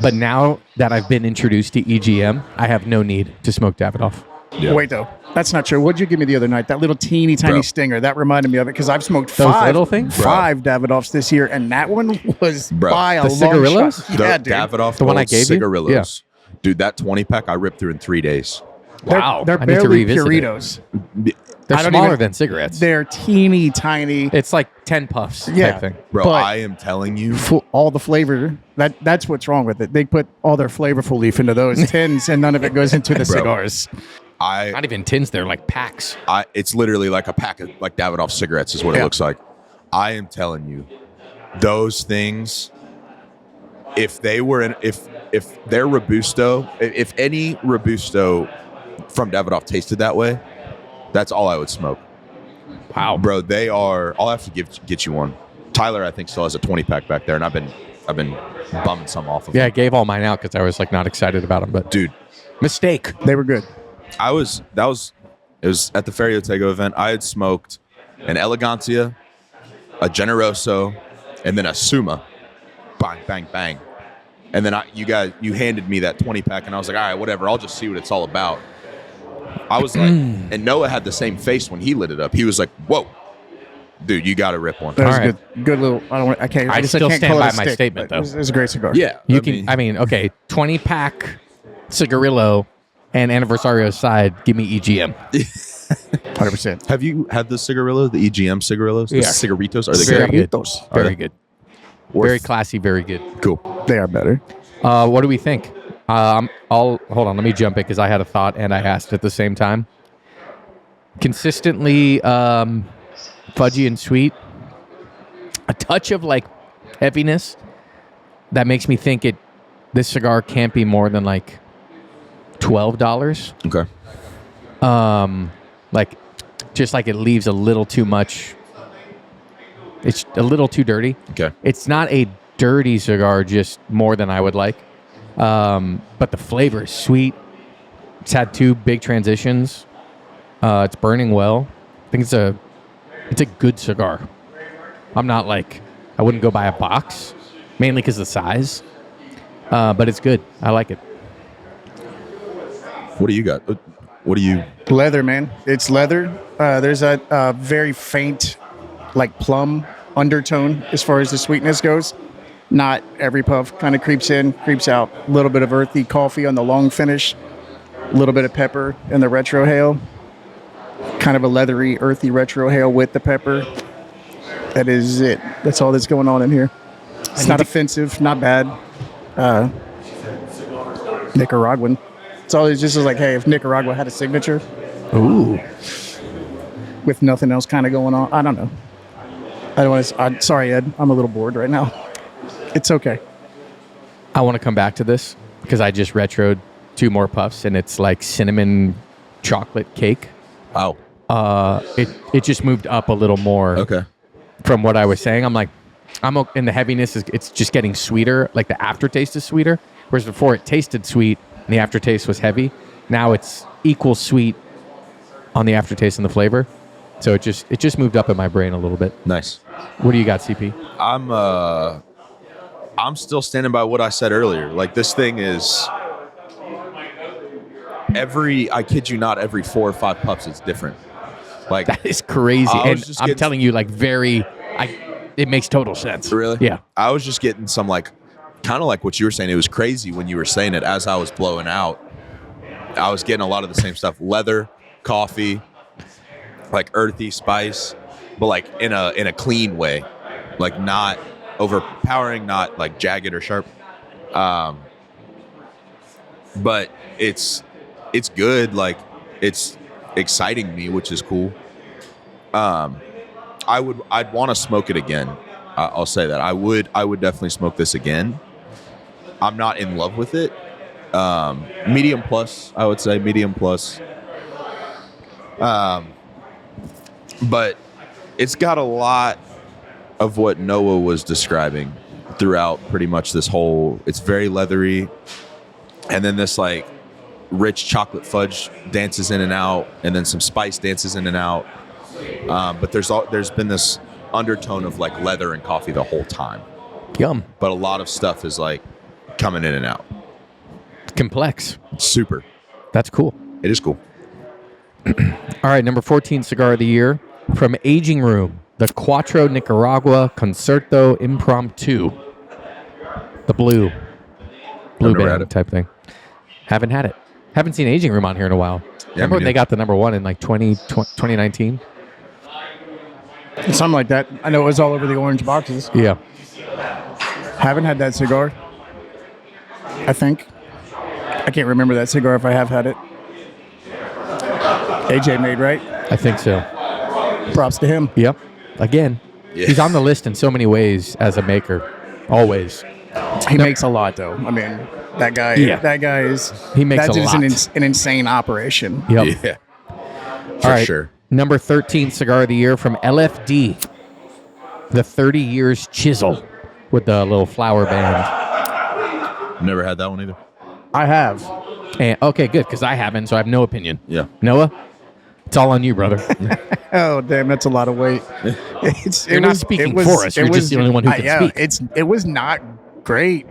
But now that I've been introduced to EGM, I have no need to smoke Davidoff. Yeah. Wait, though. That's not true. What'd you give me the other night? That little teeny tiny Bro. stinger. That reminded me of it because I've smoked Those five little things? five Davidoffs this year, and that one was Bro. by a The long cigarillos? shot. The Yeah, dude. Davidoff The one I Gold gave you? Cigarillos. Dude, that 20-pack I ripped through in 3 days. Wow. They're I need to barely revisit it. Puritos. They're I don't smaller even- than cigarettes. They're teeny tiny. It's like 10 puffs Yeah. type thing. Bro, But- I am telling you. All the flavor. That's what's wrong with it. They put all their flavorful leaf into those tins, and none of it goes into the Bro. cigars. Not even tins, they're like packs. It's literally like a pack of like Davidoff cigarettes is what it Yeah. looks like. I am telling you, those things, if they were if their Robusto, if any Robusto from Davidoff tasted that way, that's all I would smoke. Wow. Bro, they are. I'll have to get you one. Tyler, I think, still has a 20-pack back there, and I've been bumming some off of Yeah, I him. gave all mine out because I was like not excited about them. But Dude, mistake. They were good. it was at the Feria Tego event. I had smoked an Elegancia, a Generoso, and then a Suma. Bang, bang, bang. And then you handed me that 20-pack, and I was like, all right, whatever. I'll just see what it's all about. I was like, and Noah had the same face when he lit it up. He was like, whoa, dude, you got to rip one. That was All a right. good little. I can't. I guess still can't stand call it by a my stick, statement, but though. It was a great cigar. Yeah. Okay, 20-pack cigarillo and Anniversario side, give me EGM. 100%. Have you had the cigarillo, the EGM cigarillos? The Yeah. cigaritos? Are they Very good? good. Cigarritos. Very good. Very classy, very good. Cool. They are better. What do we think? Hold on, let me jump it because I had a thought and I asked at the same time. Consistently fudgy and sweet. A touch of like heaviness that makes me think this cigar can't be more than like $12. Okay. Like just like it leaves a little too much. It's a little too dirty. Okay. It's not a dirty cigar, just more than I would like. But the flavor is sweet. It's had 2 big transitions. It's burning well. I think it's a good cigar. I'm not like, I wouldn't go buy a box, mainly because of the size. But it's good. I like it. What do you got? What do you? Leather, man. It's leather. There's a very faint, like plum undertone as far as the sweetness goes. Not every puff kind of creeps in, creeps out. A little bit of earthy coffee on the long finish. A little bit of pepper in the retro hail. Kind of a leathery, earthy retro hail with the pepper. That is it. That's all that's going on in here. It's not offensive, not bad. Nicaraguan. It's always just like, hey, if Nicaragua had a signature Ooh. with nothing else kind of going on, I don't know. I don't want to. Sorry, Ed. I'm a little bored right now. It's okay. I want to come back to this because I just retroed 2 more puffs and it's like cinnamon chocolate cake. Oh. It just moved up a little more. Okay. from what I was saying. I'm like, and the heaviness it's just getting sweeter. Like the aftertaste is sweeter, whereas before it tasted sweet and the aftertaste was heavy. Now it's equal sweet on the aftertaste and the flavor. So it just moved up in my brain a little bit. Nice. What do you got, CP? I'm still standing by what I said earlier. Like, this thing is I kid you not, every 4 or 5 puffs it's different. Like, That is crazy. And I'm telling you, like, it makes total sense. Really? Yeah. I was just getting some, like, kind of like what you were saying. It was crazy when you were saying it as I was blowing out. I was getting a lot of the same stuff. Leather, coffee, like earthy spice, but like in a clean way. Like, not overpowering, not like jagged or sharp. But it's good. Like, it's exciting me, which is cool. I'd want to smoke it again. I'll say that I would definitely smoke this again. I'm not in love with it. Medium plus, I would say medium plus. But it's got a lot of what Noah was describing throughout pretty much this whole. It's very leathery, and then this like rich chocolate fudge dances in and out, and then some spice dances in and out. But there's been this undertone of like leather and coffee the whole time. Yum. But a lot of stuff is like coming in and out. Complex. Super. That's cool. It is cool. All right, number 14 cigar of the year from Aging Room, the Cuatro Nicaragua Concerto Impromptu. The blue never had band it. type thing. Haven't had it. Haven't seen Aging Room on here in a while. Remember when me they neither. got the number one in like 2019? Something like that. I know it was all over the orange boxes. Yeah. Haven't had that cigar. I think. I can't remember that cigar if I have had it. AJ made, right? I think so. Props to him. Yep. Again, Yeah. he's on the list in so many ways as a maker. Always. He makes a lot, though. I mean, that guy. Yeah. That guy is. He makes that a is lot. an insane operation. Yep. Yeah. All For right. sure. Number 13 cigar of the year from LFD, the 30 Years Chisel with the little flower band. Never had that one either. I have. And, okay, good, because I haven't, so I have no opinion. Yeah. Noah, it's all on you, brother. Oh, damn, that's a lot of weight. You're not speaking for us. You're just the only one who can speak. It was not great.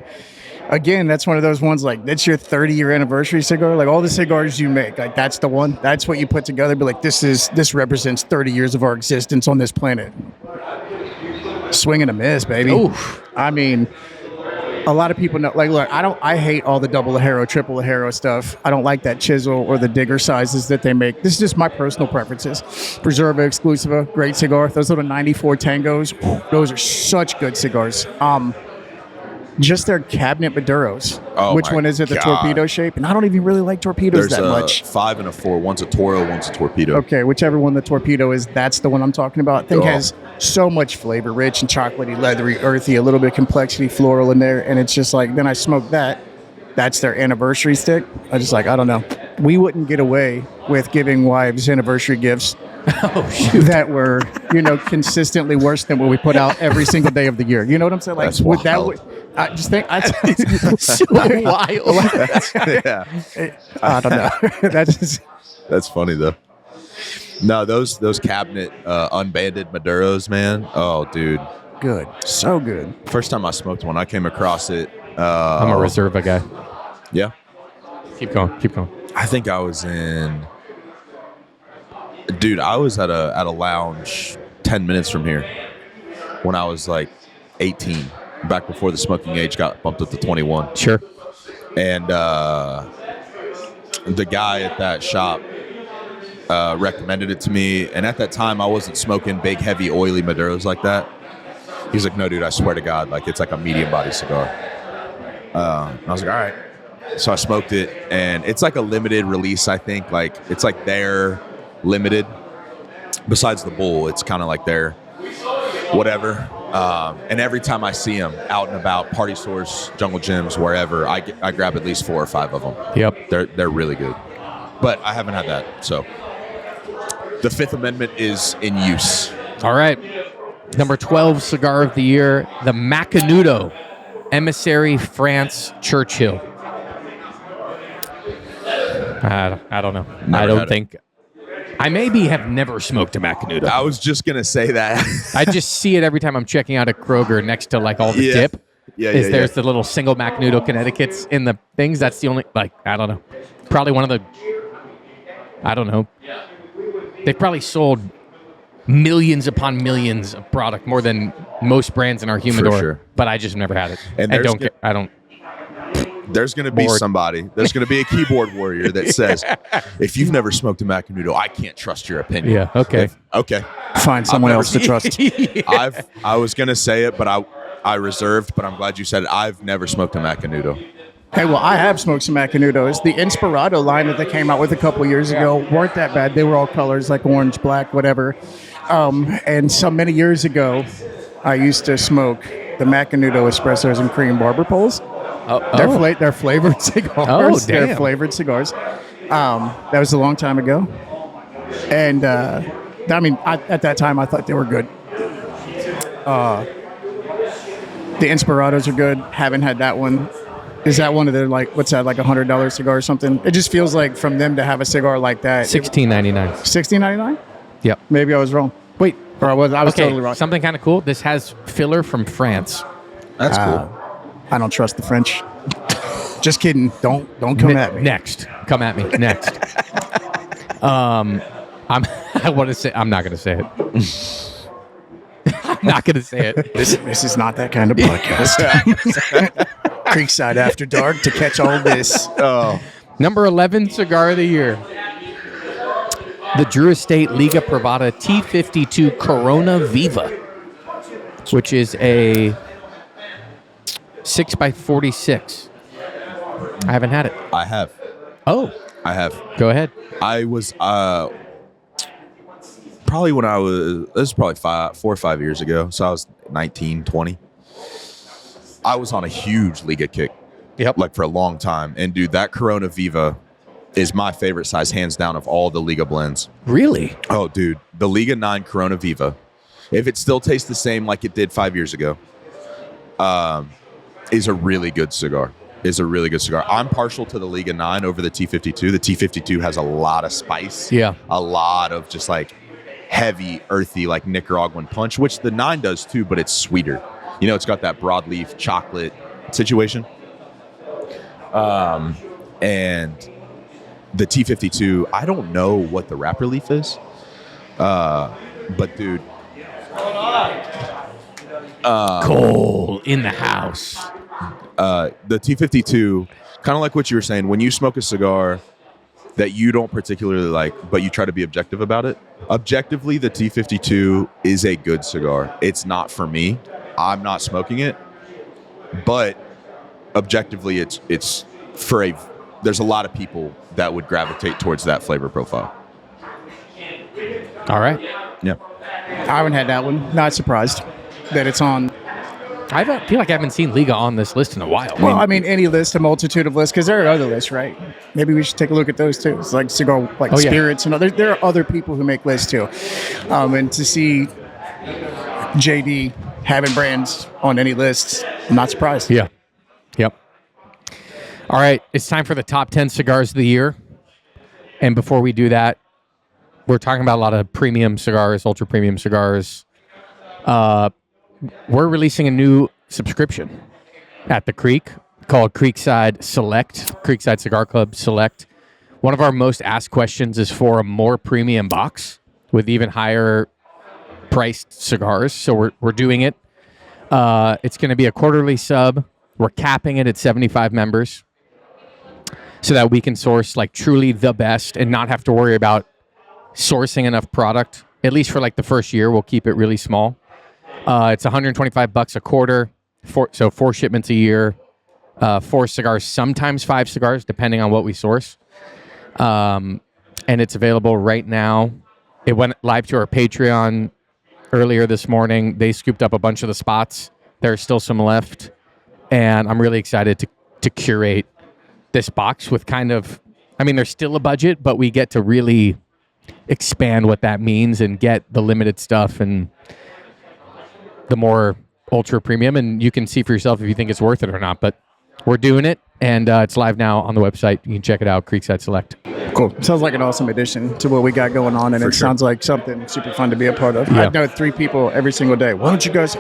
Again, that's one of those ones like that's your 30-year anniversary cigar. Like all the cigars you make, like that's the one. That's what you put together. Be like, this represents 30 years of our existence on this planet. Swing and a miss, baby. Oof. I mean, a lot of people know. Like, look, I hate all the double Ajero, triple Ajero stuff. I don't like that chisel or the digger sizes that they make. This is just my personal preferences. Preserva Exclusiva, great cigar. Those little 94 Tangos, those are such good cigars. Just their cabinet Maduros. Oh, Which my one is it? The God. torpedo shape? And I don't even really like torpedoes There's that a much. 5 and a 4. One's a Toro, one's a Torpedo. Okay, whichever one the torpedo is, that's the one I'm talking about. I think Oh. has so much flavor, rich and chocolatey, leathery, earthy, a little bit of complexity, floral in there. And it's just like, then I smoke that. That's their anniversary stick. I just like, I don't know. We wouldn't get away with giving wives anniversary gifts Oh, shoot. that were, consistently worse than what we put out every single day of the year. You know what I'm saying? Like, That's would that wild. I just think So wild. Yeah. I don't know. That's just That's funny though. No, those cabinet unbanded Maduros, man. Oh, dude. good. So good. First time I smoked one, I came across it. I'm a Reserva guy. Yeah. Keep going. Keep going. I think I was in. Dude, I was at a lounge 10 minutes from here when I was like 18, back before the smoking age got bumped up to 21. Sure. And the guy at that shop recommended it to me. And at that time, I wasn't smoking big, heavy, oily Maduros like that. He's like, no, dude, I swear to God, like it's like a medium body cigar. I was like, all right. So I smoked it, and it's like a limited release, I think. Like it's like their limited. Besides the Bull, it's kind of like their whatever. And every time I see them out and about, party stores, jungle gyms, wherever, I grab at least 4 or 5 of them. Yep. They're really good. But I haven't had that. So the Fifth Amendment is in use. All right. Number 12 cigar of the year, the Macanudo Emissary France Churchill. I don't know. Never I don't had it. think. I maybe have never smoked a Macanudo. I was just gonna say that. I just see it every time I'm checking out a Kroger next to like all the Yeah. dip. Yeah, There's the little single Macanudo Connecticut's in the things. That's the only, like, I don't know. Probably one of the, I don't know. They've probably sold millions upon millions of product, more than most brands in our humidor. sure. But I just never had it. And I there's don't go- I don't. There's going to be Bored. somebody. There's going to be a keyboard warrior that says, "If you've never smoked a Macanudo, I can't trust your opinion." Yeah, okay. Okay. Find someone else to trust. I was going to say it, but I reserved. But I'm glad you said it. I've never smoked a Macanudo. Hey, well, I have smoked some Macanudos. The Inspirado line that they came out with a couple years ago weren't that bad. They were all colors, like orange, black, whatever. And so many years ago, I used to smoke the Macanudo espressos and cream barber poles. They're flavored cigars. Oh, They're damn. flavored cigars. That was a long time ago. And, at that time, I thought they were good. The Inspirados are good. Haven't had that one. Is that one of their, like, what's that, like $100 cigar or something? It just feels like from them to have a cigar like that. $16.99. $16.99? Yep. Maybe I was wrong. Wait. Or I was Okay. totally wrong. Something kind of cool. This has filler from France. That's cool. I don't trust the French. Just kidding. Don't come at me. Next. Come at me. Next. I want to say. I'm not going to say it. I'm not going to say it. This is not that kind of podcast. Creekside After Dark to catch all this. Oh, Number 11 cigar of the year. The Drew Estate Liga Privada T52 Corona Viva, which is a 6x46. I haven't had it. I have. Oh, I have. go ahead. I was probably when I was. This is probably 4 or 5 years ago. So I was 19, 20. I was on a huge Liga kick. Yep. Like for a long time. And dude, that Corona Viva is my favorite size, hands down, of all the Liga blends. Really? Oh, dude, the Liga 9 Corona Viva, if it still tastes the same like it did 5 years ago, is a really good cigar. I'm partial to the Liga 9 over the T52. The T52 has a lot of spice. Yeah. A lot of just like heavy, earthy, like Nicaraguan punch, which the 9 does too, but it's sweeter. You know, it's got that broadleaf chocolate situation. And the T52, I don't know what the wrapper leaf is. But dude, Cole in the house. the T52, kind of like what you were saying, when you smoke a cigar that you don't particularly like, but you try to be objective about it, objectively, the T52 is a good cigar. It's not for me. I'm not smoking it, but objectively, it's for there's a lot of people that would gravitate towards that flavor profile. All right. Yeah. I haven't had that one. Not surprised that it's on. I feel like I haven't seen Liga on this list in a while. Well, I mean, any list, a multitude of lists, because there are other lists, right? Maybe we should take a look at those too. It's like cigar, like Oh, yeah. spirits, and there are other people who make lists too. And to see JD having brands on any lists, I'm not surprised. Yeah. Yep. All right. It's time for the top 10 cigars of the year. And before we do that, we're talking about a lot of premium cigars, ultra premium cigars. We're releasing a new subscription at the Creek called Creekside Select, Creekside Cigar Club Select. One of our most asked questions is for a more premium box with even higher priced cigars. So we're doing it. It's going to be a quarterly sub. We're capping it at 75 members so that we can source like truly the best and not have to worry about sourcing enough product. At least for like the first year, we'll keep it really small. It's $125 a quarter, so 4 shipments a year, 4 cigars, sometimes 5 cigars, depending on what we source. And it's available right now. It went live to our Patreon earlier this morning. They scooped up a bunch of the spots. There's still some left. And I'm really excited to curate this box with kind of, I mean, there's still a budget, but we get to really expand what that means and get the limited stuff. And the more ultra premium, and you can see for yourself if you think it's worth it or not. But we're doing it, and it's live now on the website. You can check it out, Creekside Select. Cool. Sounds like an awesome addition to what we got going on, and sounds like something super fun to be a part of. Yeah. I know 3 people every single day. Why don't you guys,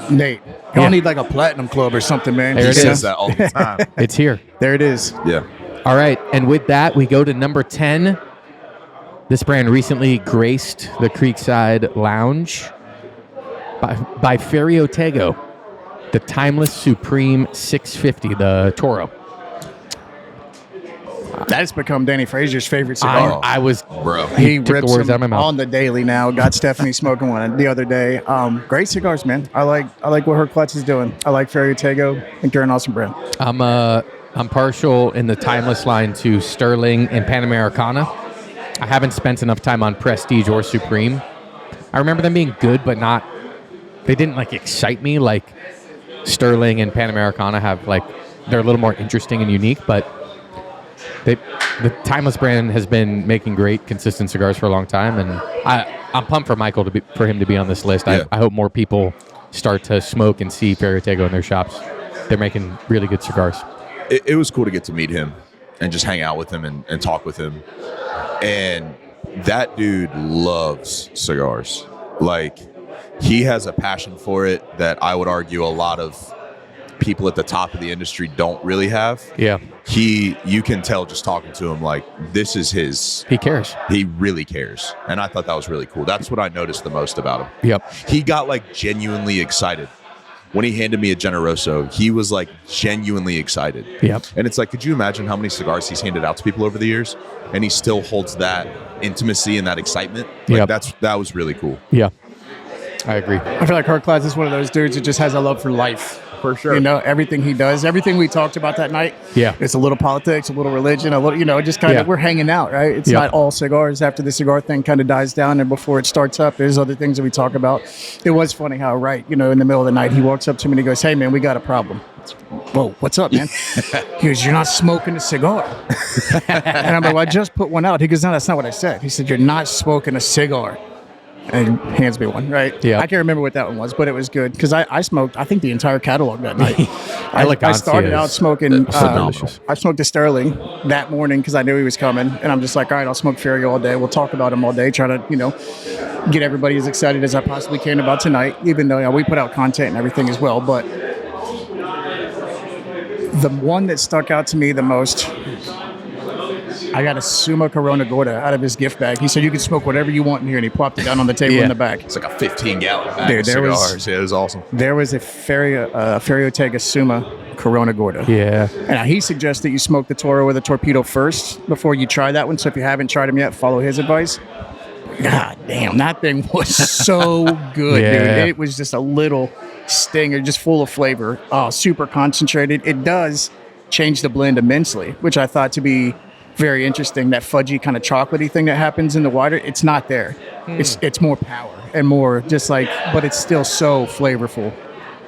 Nate, y'all need like a platinum club or something, man. There He it says is. that all the time. It's here. There it is. Yeah. All right, and with that, we go to number 10. This brand recently graced the Creekside Lounge by Ferio Tego, the Timeless Supreme 650, the Toro. That has become Danny Frazier's favorite cigar. I was, Bro. He took the rips words them out of my mouth. on the daily now. Got Stephanie smoking one the other day. Great cigars, man. I like what her clutch is doing. I like Ferio Tego. I think they're an awesome brand. I'm partial in the Timeless line to Sterling and Panamericana. I haven't spent enough time on Prestige or Supreme. I remember them being good, but not. They didn't like excite me like Sterling and Panamericana have. Like they're a little more interesting and unique, but the Timeless brand has been making great, consistent cigars for a long time, and I'm pumped for Michael for him to be on this list. Yeah. I hope more people start to smoke and see Ferio Tego in their shops. They're making really good cigars. It was cool to get to meet him and just hang out with him and talk with him. And that dude loves cigars. Like, he has a passion for it that I would argue a lot of people at the top of the industry don't really have. Yeah. You can tell just talking to him, like, this is his. He cares. He really cares. And I thought that was really cool. That's what I noticed the most about him. Yep. He got, like, genuinely excited. When he handed me a Generoso, he was like genuinely excited. Yep. And it's like, could you imagine how many cigars he's handed out to people over the years? And he still holds that intimacy and that excitement. Like Yep. that was really cool. Yeah. I agree. I feel like Herclass is one of those dudes that just has a love for life. For sure. You know, everything he does, everything we talked about that night. Yeah. It's a little politics, a little religion, a little, just kind of, we're hanging out, right? It's Yeah. not all cigars. After the cigar thing kind of dies down and before it starts up, there's other things that we talk about. It was funny how, in the middle of the night, he walks up to me and he goes, "Hey, man, we got a problem." Whoa, what's up, man? He goes, "You're not smoking a cigar." And I'm like, "Well, I just put one out." He goes, "No, that's not what I said." He said, "You're not smoking a cigar." And hands me one, right? Yeah. I can't remember what that one was, but it was good because I smoked, I think, the entire catalog that night. I Elegancia started out is smoking. phenomenal. I smoked a Sterling that morning because I knew he was coming, and I'm just like, all right, I'll smoke Ferio all day. We'll talk about him all day. Try to, get everybody as excited as I possibly can about tonight. Even though we put out content and everything as well, but the one that stuck out to me the most. I got a Suma Corona Gorda out of his gift bag. He said, "You can smoke whatever you want in here," and he plopped it down on the table in the back. It's like a 15-gallon bag Dude, of there was- cigars. Yeah, it was awesome. There was a Ferio Tega Suma Corona Gorda. Yeah. And he suggests that you smoke the Toro with a torpedo first before you try that one. So if you haven't tried them yet, follow his advice. God damn, that thing was so good, Yeah. dude. It was just a little stinger, just full of flavor. Oh, super concentrated. It does change the blend immensely, which I thought to be very interesting. That fudgy kind of chocolatey thing that happens in the water, it's not there. It's more power and more just like, but it's still so flavorful.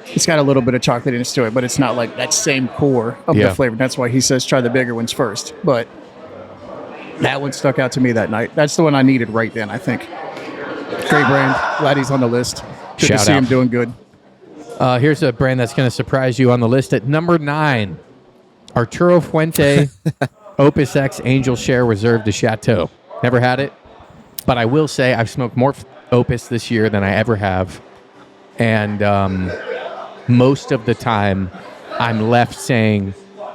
It's got a little bit of chocolatiness to it, but it's not like that same core of the flavor. That's why he says try the bigger ones first. But that one stuck out to me that night. That's the one I needed right then, I think. Great brand. Glad he's on the list. Good Shout to see out. him doing good. Here's a brand that's going to surprise you on the list at number 9. Arturo Fuente Opus X Angel Share Reserve de Chateau. Never had it, but I will say I've smoked more Opus this year than I ever have. And most of the time, I'm left saying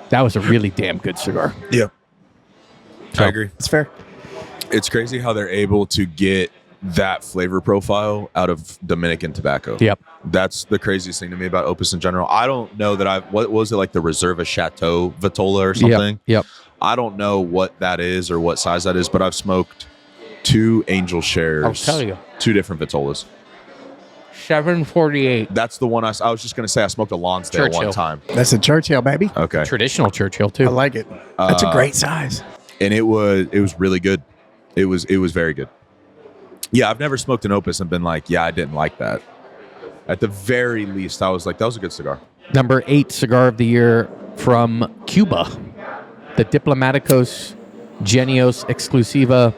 that was a really damn good cigar. Yeah. So, I agree. It's fair. It's crazy how they're able to get that flavor profile out of Dominican tobacco. Yep. That's the craziest thing to me about Opus in general. I don't know that what was it, like the Reserva Chateau Vitola or something? Yep. I don't know what that is or what size that is, but I've smoked 2 Angel Shares. I'll tell you. 2 different Vitolas. 748. That's the one I was just going to say I smoked a Lonsdale Churchill. one time. That's a Churchill, baby. Okay. Traditional Churchill, too. I like it. That's a great size. And it was really good. It was very good. Yeah, I've never smoked an Opus and been like, yeah, I didn't like that. At the very least, I was like, that was a good cigar. Number 8 cigar of the year from Cuba. The Diplomáticos Genios Exclusiva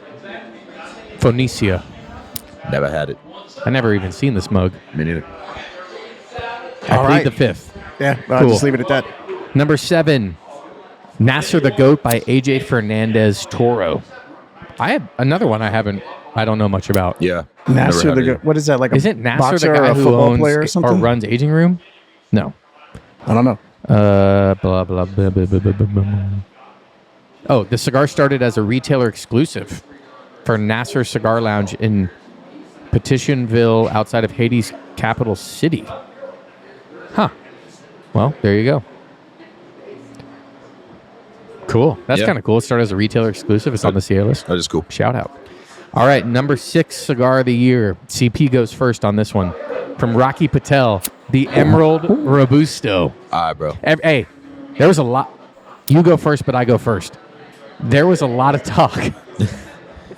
Phoenicia. Never had it. I never even seen the smoke. Me neither. I All plead right. the fifth. Yeah, well, Cool. I'll just leave it at that. Number 7, Nasser the Goat by AJ Fernandez Toro. I have another one I don't know much about. Yeah. Nasser Never the had it. What is that, like a Isn't Nasser boxer the or guy a who football owns player or or something? runs Aging Room? No. I don't know. Blah, blah, blah, blah, blah, blah, blah, blah. Oh, the cigar started as a retailer exclusive for Nasser Cigar Lounge in Petitionville outside of Haiti's capital city. Huh. Well, there you go. Cool. That's Yeah. kind of cool. It started as a retailer exclusive. It's on the CA list. That is cool. Shout out. All right, number 6 cigar of the year. CP goes first on this one. From Rocky Patel, the Emerald Robusto. All right, bro. Hey, there was a lot. You go first, but I go first. There was a lot of talk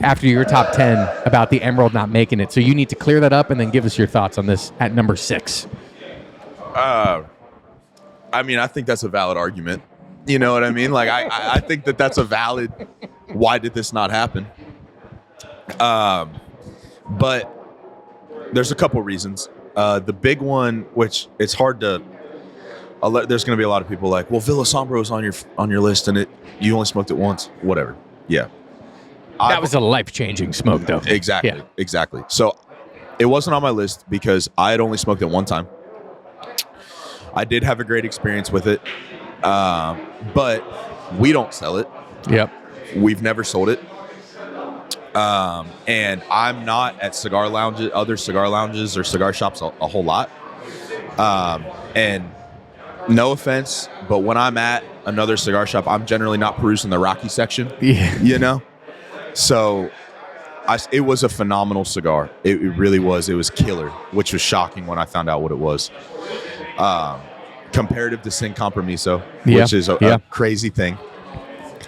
after your top 10 about the Emerald not making it. So you need to clear that up and then give us your thoughts on this at number 6. I mean, I think that's a valid argument. You know what I mean? Like, I think that's a valid. Why did this not happen? But there's a couple reasons. The big one, which it's hard to. There's going to be a lot of people like, well, Villa Sombra is on your list, and you only smoked it once. Whatever. Yeah. That was a life-changing smoke, though. Exactly. Yeah. Exactly. So it wasn't on my list because I had only smoked it one time. I did have a great experience with it, but we don't sell it. Yep. We've never sold it. And I'm not at other cigar lounges or cigar shops a whole lot. And no offense, but when I'm at another cigar shop, I'm generally not perusing the Rocky section. Yeah. You know? So it was a phenomenal cigar. It really was. It was killer, which was shocking when I found out what it was. Comparative to Sin Compromiso, which is a crazy thing.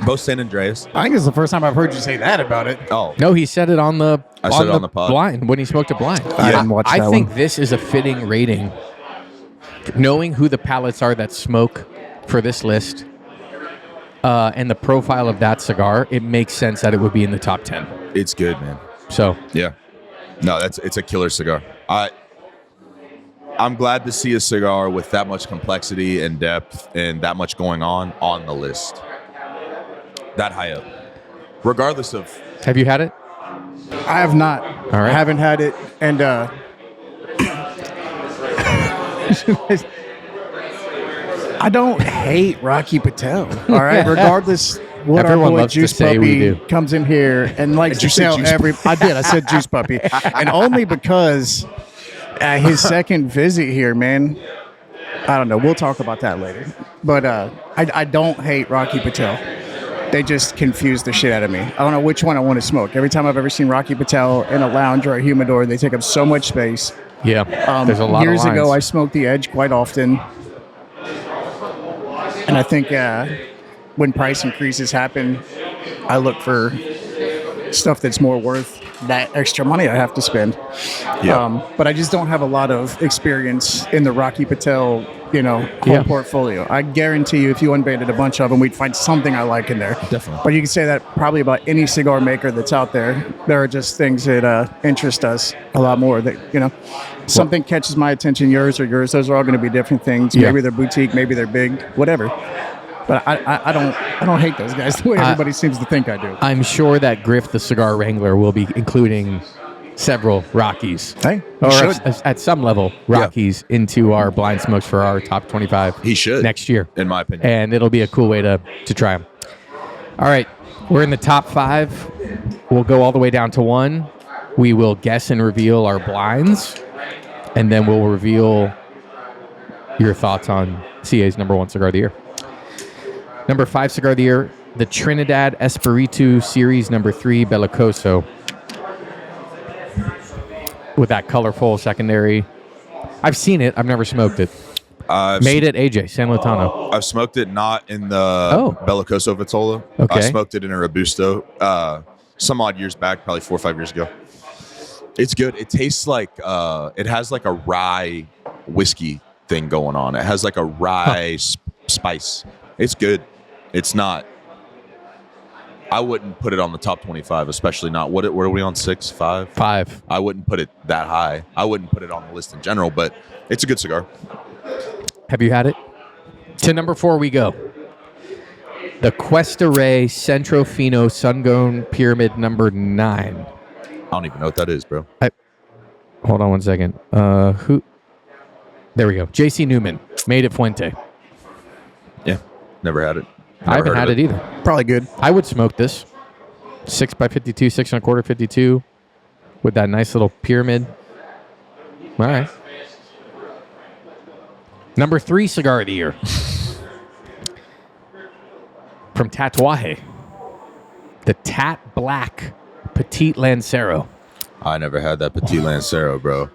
Both San Andreas. I think it's the first time I've heard you say that about it. Oh. No, he said it on the pod. blind when he smoked a blind. I didn't watch that I think one. this is a fitting rating. Knowing who the palates are that smoke for this list and the profile of that cigar, it makes sense that it would be in the top 10. It's good, man. So, Yeah. No, it's a killer cigar. I'm glad to see a cigar with that much complexity and depth and that much going on the list. That high up. Regardless of... have you had it? I have not. All right. I haven't had it, and I don't hate Rocky Patel. All right, regardless what Everyone our boy loves to Juice say we Puppy do. comes in here and likes to you say sell Juice every. I did. I said Juice Puppy, and only because at his second visit here, man. I don't know. We'll talk about that later. But I don't hate Rocky Patel. They just confuse the shit out of me. I don't know which one I want to smoke. Every time I've ever seen Rocky Patel in a lounge or a humidor, they take up so much space. Yeah. There's a lot Years of lines. ago, I smoked the Edge quite often. And I think when price increases happen, I look for stuff that's more worth that extra money I have to spend. Yeah. But I just don't have a lot of experience in the Rocky Patel, whole Yeah. portfolio. I guarantee you, if you unbanded a bunch of them, we'd find something I like in there. Definitely. But you can say that probably about any cigar maker that's out there. There are just things that interest us a lot more. That something catches my attention, yours or yours. Those are all going to be different things. Yeah. Maybe they're boutique, maybe they're big, whatever. But I don't hate those guys the way everybody seems to think I do. I'm sure that Griff the Cigar Wrangler will be including several Rockies. Hey, Or you should. at some level, Rockies into our blind smokes for our top 25 He should. next year. In my opinion. And it'll be a cool way to try them. All right. We're in the top 5. We'll go all the way down to 1. We will guess and reveal our blinds. And then we'll reveal your thoughts on CA's number 1 cigar of the year. Number 5 cigar of the year, the Trinidad Espiritu Series number 3 Bellicoso. With that colorful secondary. I've seen it. I've never smoked it. Made at AJ, San Lotano. I've smoked it not in the Bellicoso Vitola. Okay. I smoked it in a Robusto some odd years back, probably 4 or 5 years ago. It's good. It tastes like it has like a rye whiskey thing going on. It has like a rye spice. It's good. It's not I wouldn't put it on the top 25, especially not. What are we on? 6, 5? 5. I wouldn't put it that high. I wouldn't put it on the list in general, but it's a good cigar. Have you had it? To number 4 we go. The Cuesta Rey Centro Fino Sun-Grown Pyramid number 9. I don't even know what that is, bro. Hold on one second. Who? There we go. JC Newman. Made at Fuente. Yeah, never had it. I haven't had it either. Probably good. I would smoke this. 6x52, 6 1/4, 52, with that nice little pyramid. All right. Number 3 cigar of the year. From Tatuaje. The Tat Black Petite Lancero. I never had that Petit Lancero, bro.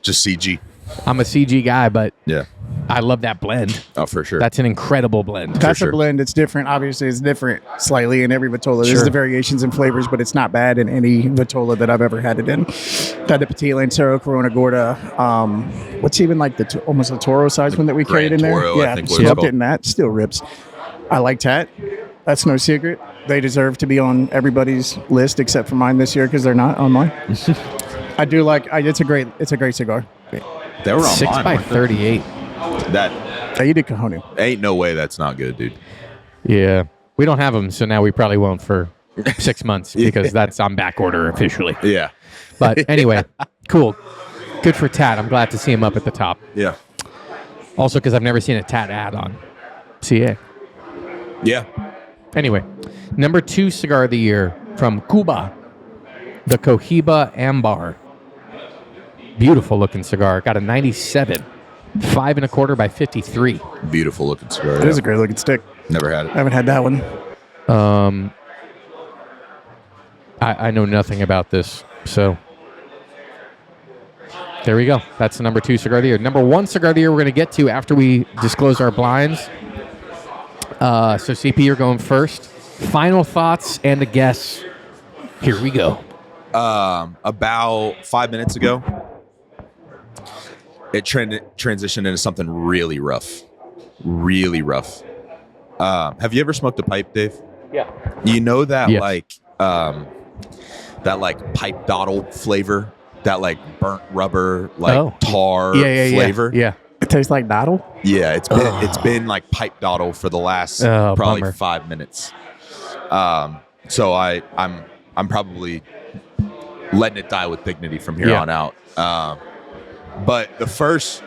Just CG. I'm a CG guy, but Yeah. I love that blend. Oh, for sure. That's an incredible blend. That's sure. a blend. It's different. Obviously, it's different slightly in every Vitola. There's Sure. the variations in flavors, but it's not bad in any Vitola that I've ever had it in. Had the Petit Lancero, Corona Gorda. What's even like almost a Toro size one that we carried in Grand there? Toro, I Yeah, think what it's smoked called. it in that. Still rips. I like Tat. That's no secret. They deserve to be on everybody's list except for mine this year because they're not on mine. I do like. It's a great cigar. They were on 6 mine, by weren't they? 38. That You did Cajono. ain't no way that's not good, dude. Yeah. We don't have them, so now we probably won't for 6 months because that's on back order officially. Yeah. But anyway, cool. Good for Tat. I'm glad to see him up at the top. Yeah. Also, because I've never seen a Tat ad on CA. Yeah. Anyway, number 2 cigar of the year from Cuba, the Cohiba Ambar. Beautiful looking cigar. Got a 97, 5 1/4 by 53. Beautiful looking cigar. It yeah. is a great looking stick. Never had it. I haven't had that one. I know nothing about this, so there we go. That's the number 2 cigar of the year. Number 1 cigar of the year we're going to get to after we disclose our blinds. So CP, you're going first. Final thoughts and a guess. Here we go. About 5 minutes ago, it transitioned into something really rough. Really rough. Have you ever smoked a pipe, Dave? Yeah. You know that Yes. that pipe dottle flavor, that like burnt rubber, like Oh. tar Yeah. flavor. Yeah. It tastes like Doddle. Yeah, it's been like pipe dottle for the last Oh, probably bummer. 5 minutes. So I'm probably letting it die with dignity from here Yeah. on out. But the first,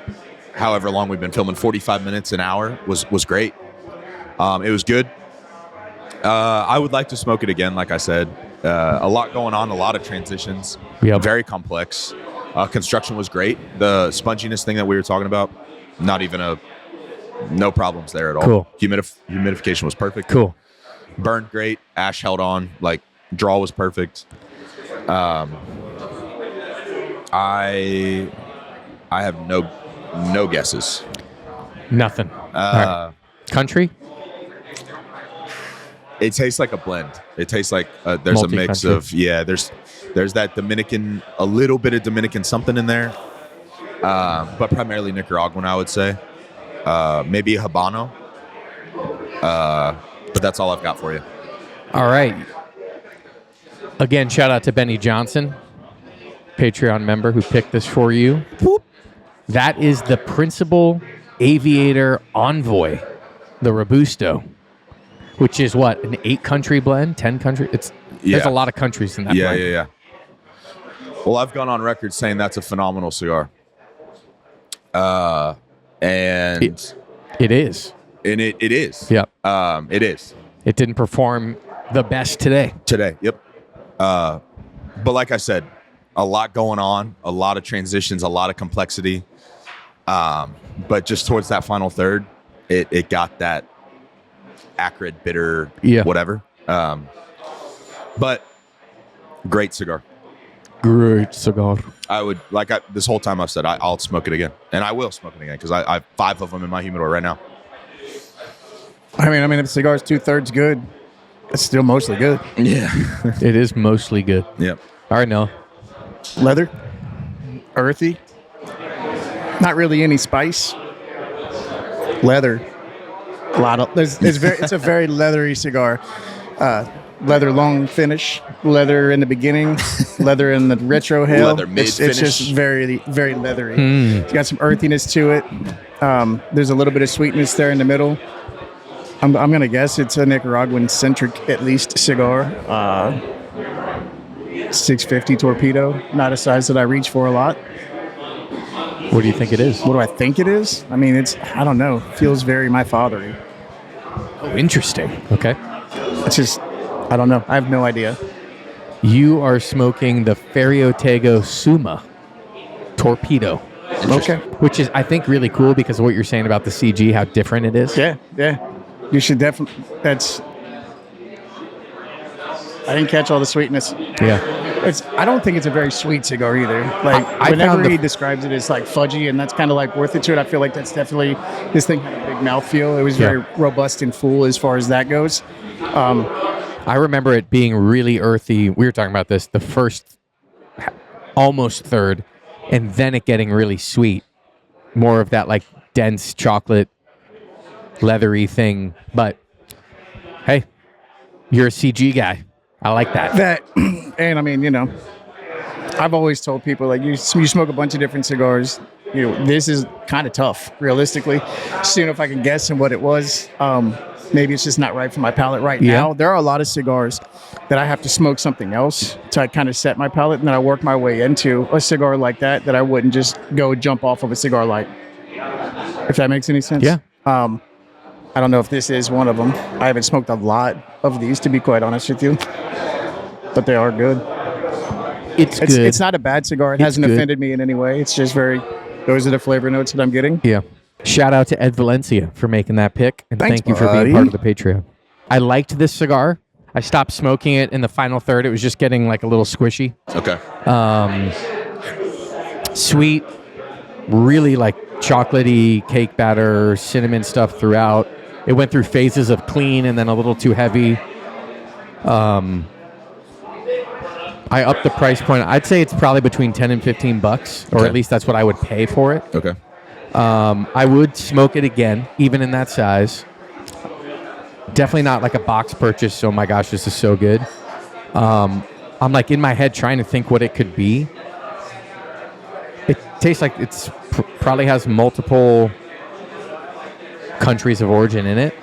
however long we've been filming, 45 minutes, an hour, was great. It was good. I would like to smoke it again, like I said. A lot going on, a lot of transitions. Yep. Very complex. Construction was great. The sponginess thing that we were talking about, no problems there at all. Cool. Humidification was perfect. Cool. Burned great. Ash held on. Like, draw was perfect. I have no guesses. Nothing. All right. Country? It tastes like a blend. It tastes like there's a mix Multi-country. of there's that Dominican, a little bit of Dominican something in there, but primarily Nicaraguan, I would say. Maybe a Habano, but that's all I've got for you. All right. Again, shout out to Benny Johnson, Patreon member who picked this for you. Whoop. That is the Principal Aviator Envoy, the Robusto, which is what, an 8-country blend, 10-country? There's Yeah. a lot of countries in that blend. Yeah. Well, I've gone on record saying that's a phenomenal cigar. And It is. it is. Yep. It is. It didn't perform the best today. Today. Yep. But like I said, a lot going on, a lot of transitions, a lot of complexity. But just towards that final third, it got that acrid, bitter, whatever. But great cigar. Great cigar. I would this whole time I've said I'll smoke it again, and I will smoke it again because I have 5 of them in my humidor right now. I mean, if the cigar's 2/3 good, it's still mostly good. Yeah. It is mostly good. Yep. All right, Noah. Leather, earthy, not really any spice. Leather, A lot of it's a very leathery cigar. Leather long finish, leather in the beginning, leather in the retrohale. Leather mid-finish. It's just very, very leathery. It's got some earthiness to it. There's a little bit of sweetness there in the middle. I'm going to guess it's a Nicaraguan-centric, at least, cigar. 650 Torpedo. Not a size that I reach for a lot. What do you think it is? What do I think it is? I mean, I don't know. Feels very my fathery. Oh, interesting. Okay. It's just, I don't know. I have no idea. You are smoking the Ferriotego Suma Torpedo. Okay. Which is, I think, really cool because of what you're saying about the CG, how different it is. Yeah. You should definitely, I didn't catch all the sweetness. Yeah. I don't think it's a very sweet cigar either. Like, whenever he describes it as like fudgy, and that's kind of like worth it to it, I feel like that's definitely, this thing had a big mouthfeel. It was very robust and full as far as that goes. I remember it being really earthy. We were talking about this, the first almost third, and then it getting really sweet. More of that like dense chocolate, leathery thing. But hey, you're a CG guy. I like that. And I mean, you know, I've always told people, like, you smoke a bunch of different cigars. You know, this is kind of tough, realistically. Seeing if I can guess in what it was. Maybe it's just not right for my palate right now. There are a lot of cigars that I have to smoke something else to kind of set my palate, and then I work my way into a cigar like that I wouldn't just go jump off of a cigar like. If that makes any sense. Yeah. I don't know if this is one of them. I haven't smoked a lot of these, to be quite honest with you. But they are good. It's good. It's not a bad cigar. It hasn't offended me in any way. It's just those are the flavor notes that I'm getting. Yeah. Shout out to Ed Valencia for making that pick. And Thanks, thank you for being part of the Patreon. I liked this cigar. I stopped smoking it in the final third. It was just getting like a little squishy. Okay. Sweet, really like chocolatey cake batter, cinnamon stuff throughout. It went through phases of clean and then a little too heavy. I upped the price point. I'd say it's probably between $10 and $15, or at least that's what I would pay for it. Okay. I would smoke it again, even in that size. Definitely not like a box purchase. Oh my gosh, this is so good. I'm like in my head trying to think what it could be. It tastes like it's probably has multiple countries of origin in it.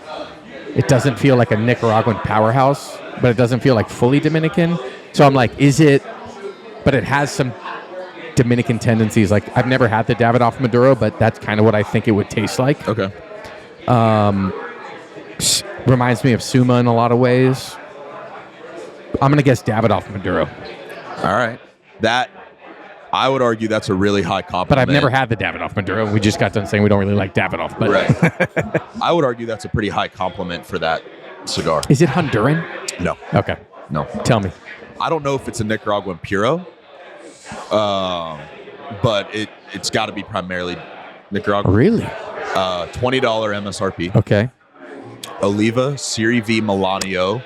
It doesn't feel like a Nicaraguan powerhouse, but it doesn't feel like fully Dominican. So I'm like, is it? But it has some Dominican tendencies. Like, I've never had the Davidoff Maduro, but that's kind of what I think it would taste like. Okay. Reminds me of Suma in a lot of ways. I'm going to guess Davidoff Maduro. All right. I would argue that's a really high compliment. But I've never had the Davidoff Maduro. We just got done saying we don't really like Davidoff. But right. I would argue that's a pretty high compliment for that cigar. Is it Honduran? No. Okay. No. Tell me. I don't know if it's a Nicaraguan Puro, but it's got to be primarily Nicaraguan. Really? $20 MSRP. Okay. Oliva Serie V Milanio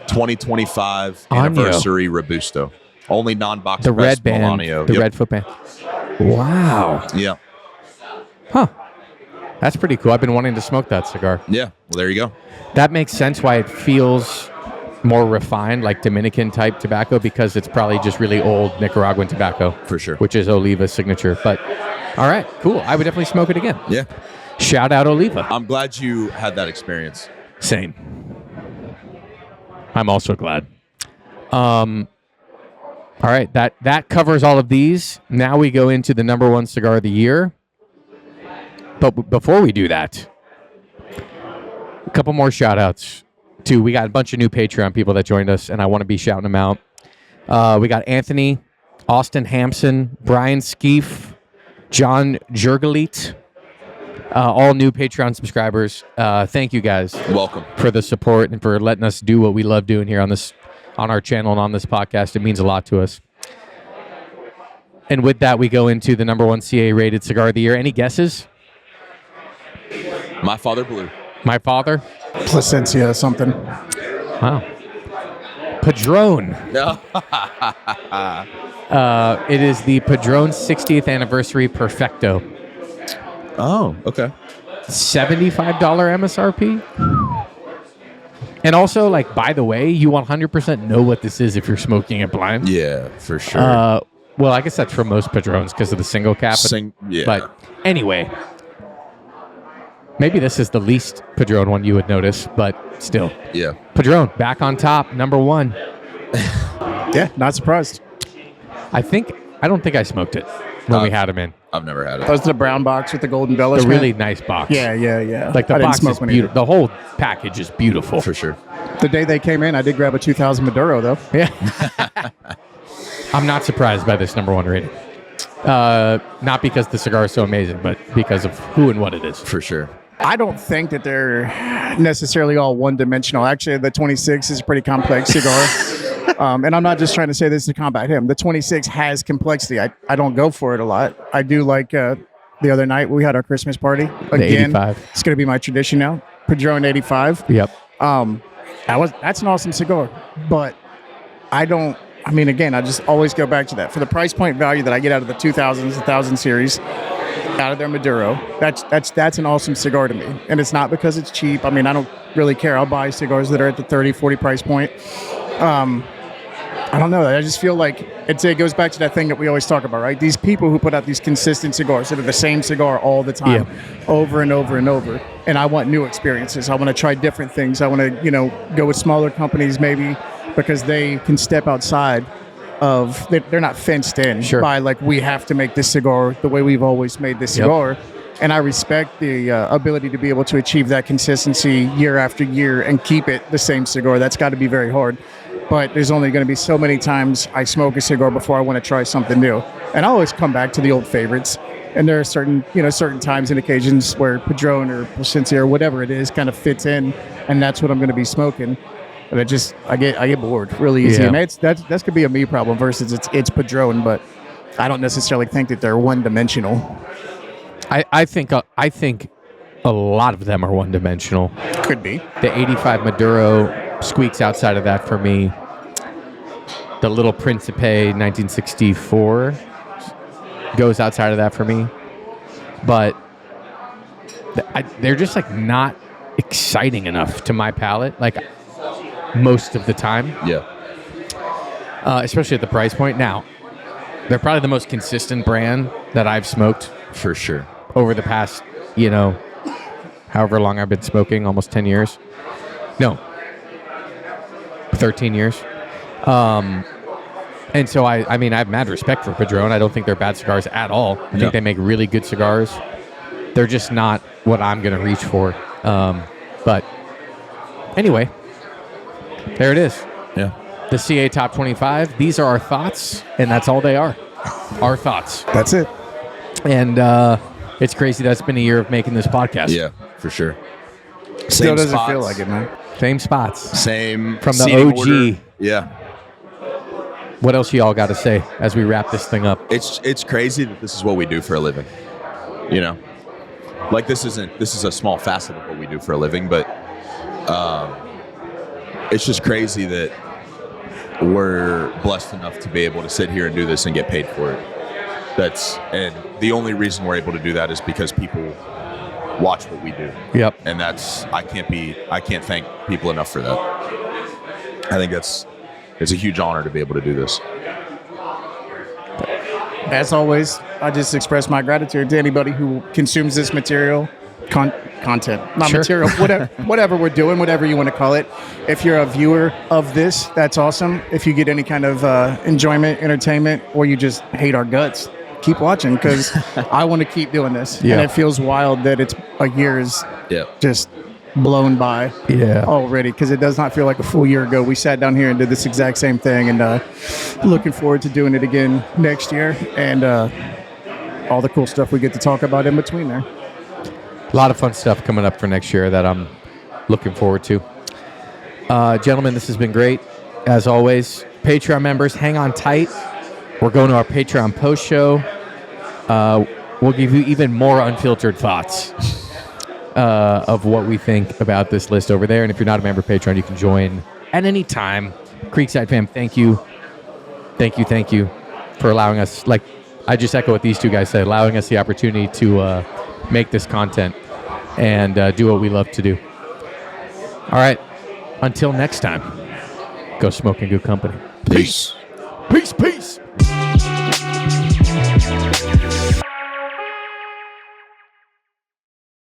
2025 anniversary Robusto. Only non-box the press red band, Milanio. the red foot band. Wow. Yeah. Huh. That's pretty cool. I've been wanting to smoke that cigar. Yeah. Well, there you go. That makes sense why it feels more refined, like Dominican type tobacco, because it's probably just really old Nicaraguan tobacco. For sure. Which is Oliva's signature. But all right, cool. I would definitely smoke it again. Yeah. Shout out Oliva. I'm glad you had that experience. Same. I'm also glad. All right, that covers all of these. Now we go into the number one cigar of the year. But before we do that, a couple more shout outs. We got a bunch of new Patreon people that joined us, and I want to be shouting them out. We got Anthony, Austin Hampson, Brian Skeef, John Jurgelit, all new Patreon subscribers. Thank you guys. Welcome. For the support and for letting us do what we love doing here on our channel and on this podcast. It means a lot to us. And with that, we go into the number one CA rated cigar of the year. Any guesses? My Father Blue. My Father? Placencia something. Wow. Padron. No. It is the Padron 60th anniversary Perfecto. Oh, okay. $75 MSRP. And also, like, by the way, you 100% know what this is if you're smoking it blind. Yeah, for sure. Well, I guess that's for most Padrones because of the single cap. Yeah. But anyway, maybe this is the least Padron one you would notice, but still. Yeah. Padron, back on top, number 1. Yeah, not surprised. I don't think I smoked it when we had them in. I've never had it. That was the brown box with the gold The embellishment. really nice box. Yeah. Like the I didn't box smoke is one beautiful. The whole package is beautiful. For sure. either. The day they came in, I did grab a 2000 Maduro, though. Yeah. I'm not surprised by this number 1 rating. Not because the cigar is so amazing, but because of who and what it is. For sure. I don't think that they're necessarily all one-dimensional. Actually, the 26 is a pretty complex cigar. And I'm not just trying to say this to combat him. The 26 has complexity. I don't go for it a lot. I do like the other night we had our Christmas party. The 85. It's going to be my tradition now. Padron 85. Yep. That's an awesome cigar. But again, I just always go back to that. For the price point value that I get out of the 2000s, the 1000 series, out of their Maduro, that's an awesome cigar to me. And it's not because it's cheap. I mean, I don't really care. I'll buy cigars that are at the 30, 40 price point. I don't know. I just feel like it goes back to that thing that we always talk about, right? These people who put out these consistent cigars that are the same cigar all the time, over and over and over. And I want new experiences. I want to try different things. I want to, go with smaller companies maybe because they can step outside of, they're not fenced in by like, we have to make this cigar the way we've always made this cigar. And I respect the ability to be able to achieve that consistency year after year and keep it the same cigar. That's got to be very hard. But there's only going to be so many times I smoke a cigar before I want to try something new. And I always come back to the old favorites. And there are certain times and occasions where Padron or Placencia or whatever it is kind of fits in, and that's what I'm going to be smoking. But I get bored really easy. And that's could be a me problem versus it's Padron, but I don't necessarily think that they're one-dimensional. I think a lot of them are one-dimensional. Could be. The 85 Maduro squeaks outside of that for me. The Little Principe 1964 goes outside of that for me. But they're just like not exciting enough to my palate, like most of the time. Yeah. Especially at the price point. Now, they're probably the most consistent brand that I've smoked. For sure. Over the past, however long I've been smoking, almost 10 years. No. 13 years. And so I have mad respect for Padron. I don't think they're bad cigars at all. I think they make really good cigars. They're just not what I'm going to reach for. But anyway, there it is. Yeah. The CA Top 25. These are our thoughts, and that's all they are. Our thoughts. That's it. And it's crazy that's been a year of making this podcast. Yeah, for sure. Still doesn't feel like it, man. Same spots. Same from the OG. Order. Yeah. What else y'all got to say as we wrap this thing up? It's crazy that this is what we do for a living. Like this is a small facet of what we do for a living, but it's just crazy that we're blessed enough to be able to sit here and do this and get paid for it. And the only reason we're able to do that is because people watch what we do. Yep. And I can't thank people enough for that. I think it's a huge honor to be able to do this. As always, I just express my gratitude to anybody who consumes this material, content, not material, whatever we're doing, whatever you want to call it. If you're a viewer of this, that's awesome. If you get any kind of enjoyment, entertainment, or you just hate our guts, keep watching because I want to keep doing this. And it feels wild that it's a year is just blown by already because it does not feel like a full year ago. We sat down here and did this exact same thing, and looking forward to doing it again next year and all the cool stuff we get to talk about in between there. A lot of fun stuff coming up for next year that I'm looking forward to. Gentlemen, this has been great. As always, Patreon members, hang on tight. We're going to our Patreon post show. We'll give you even more unfiltered thoughts of what we think about this list over there. And if you're not a member of Patreon, you can join at any time. Creekside fam, thank you. Thank you for allowing us, like I just echo what these two guys said, allowing us the opportunity to make this content. and do what we love to do. All right. Until next time, go smoke in good company. Peace. Peace, peace.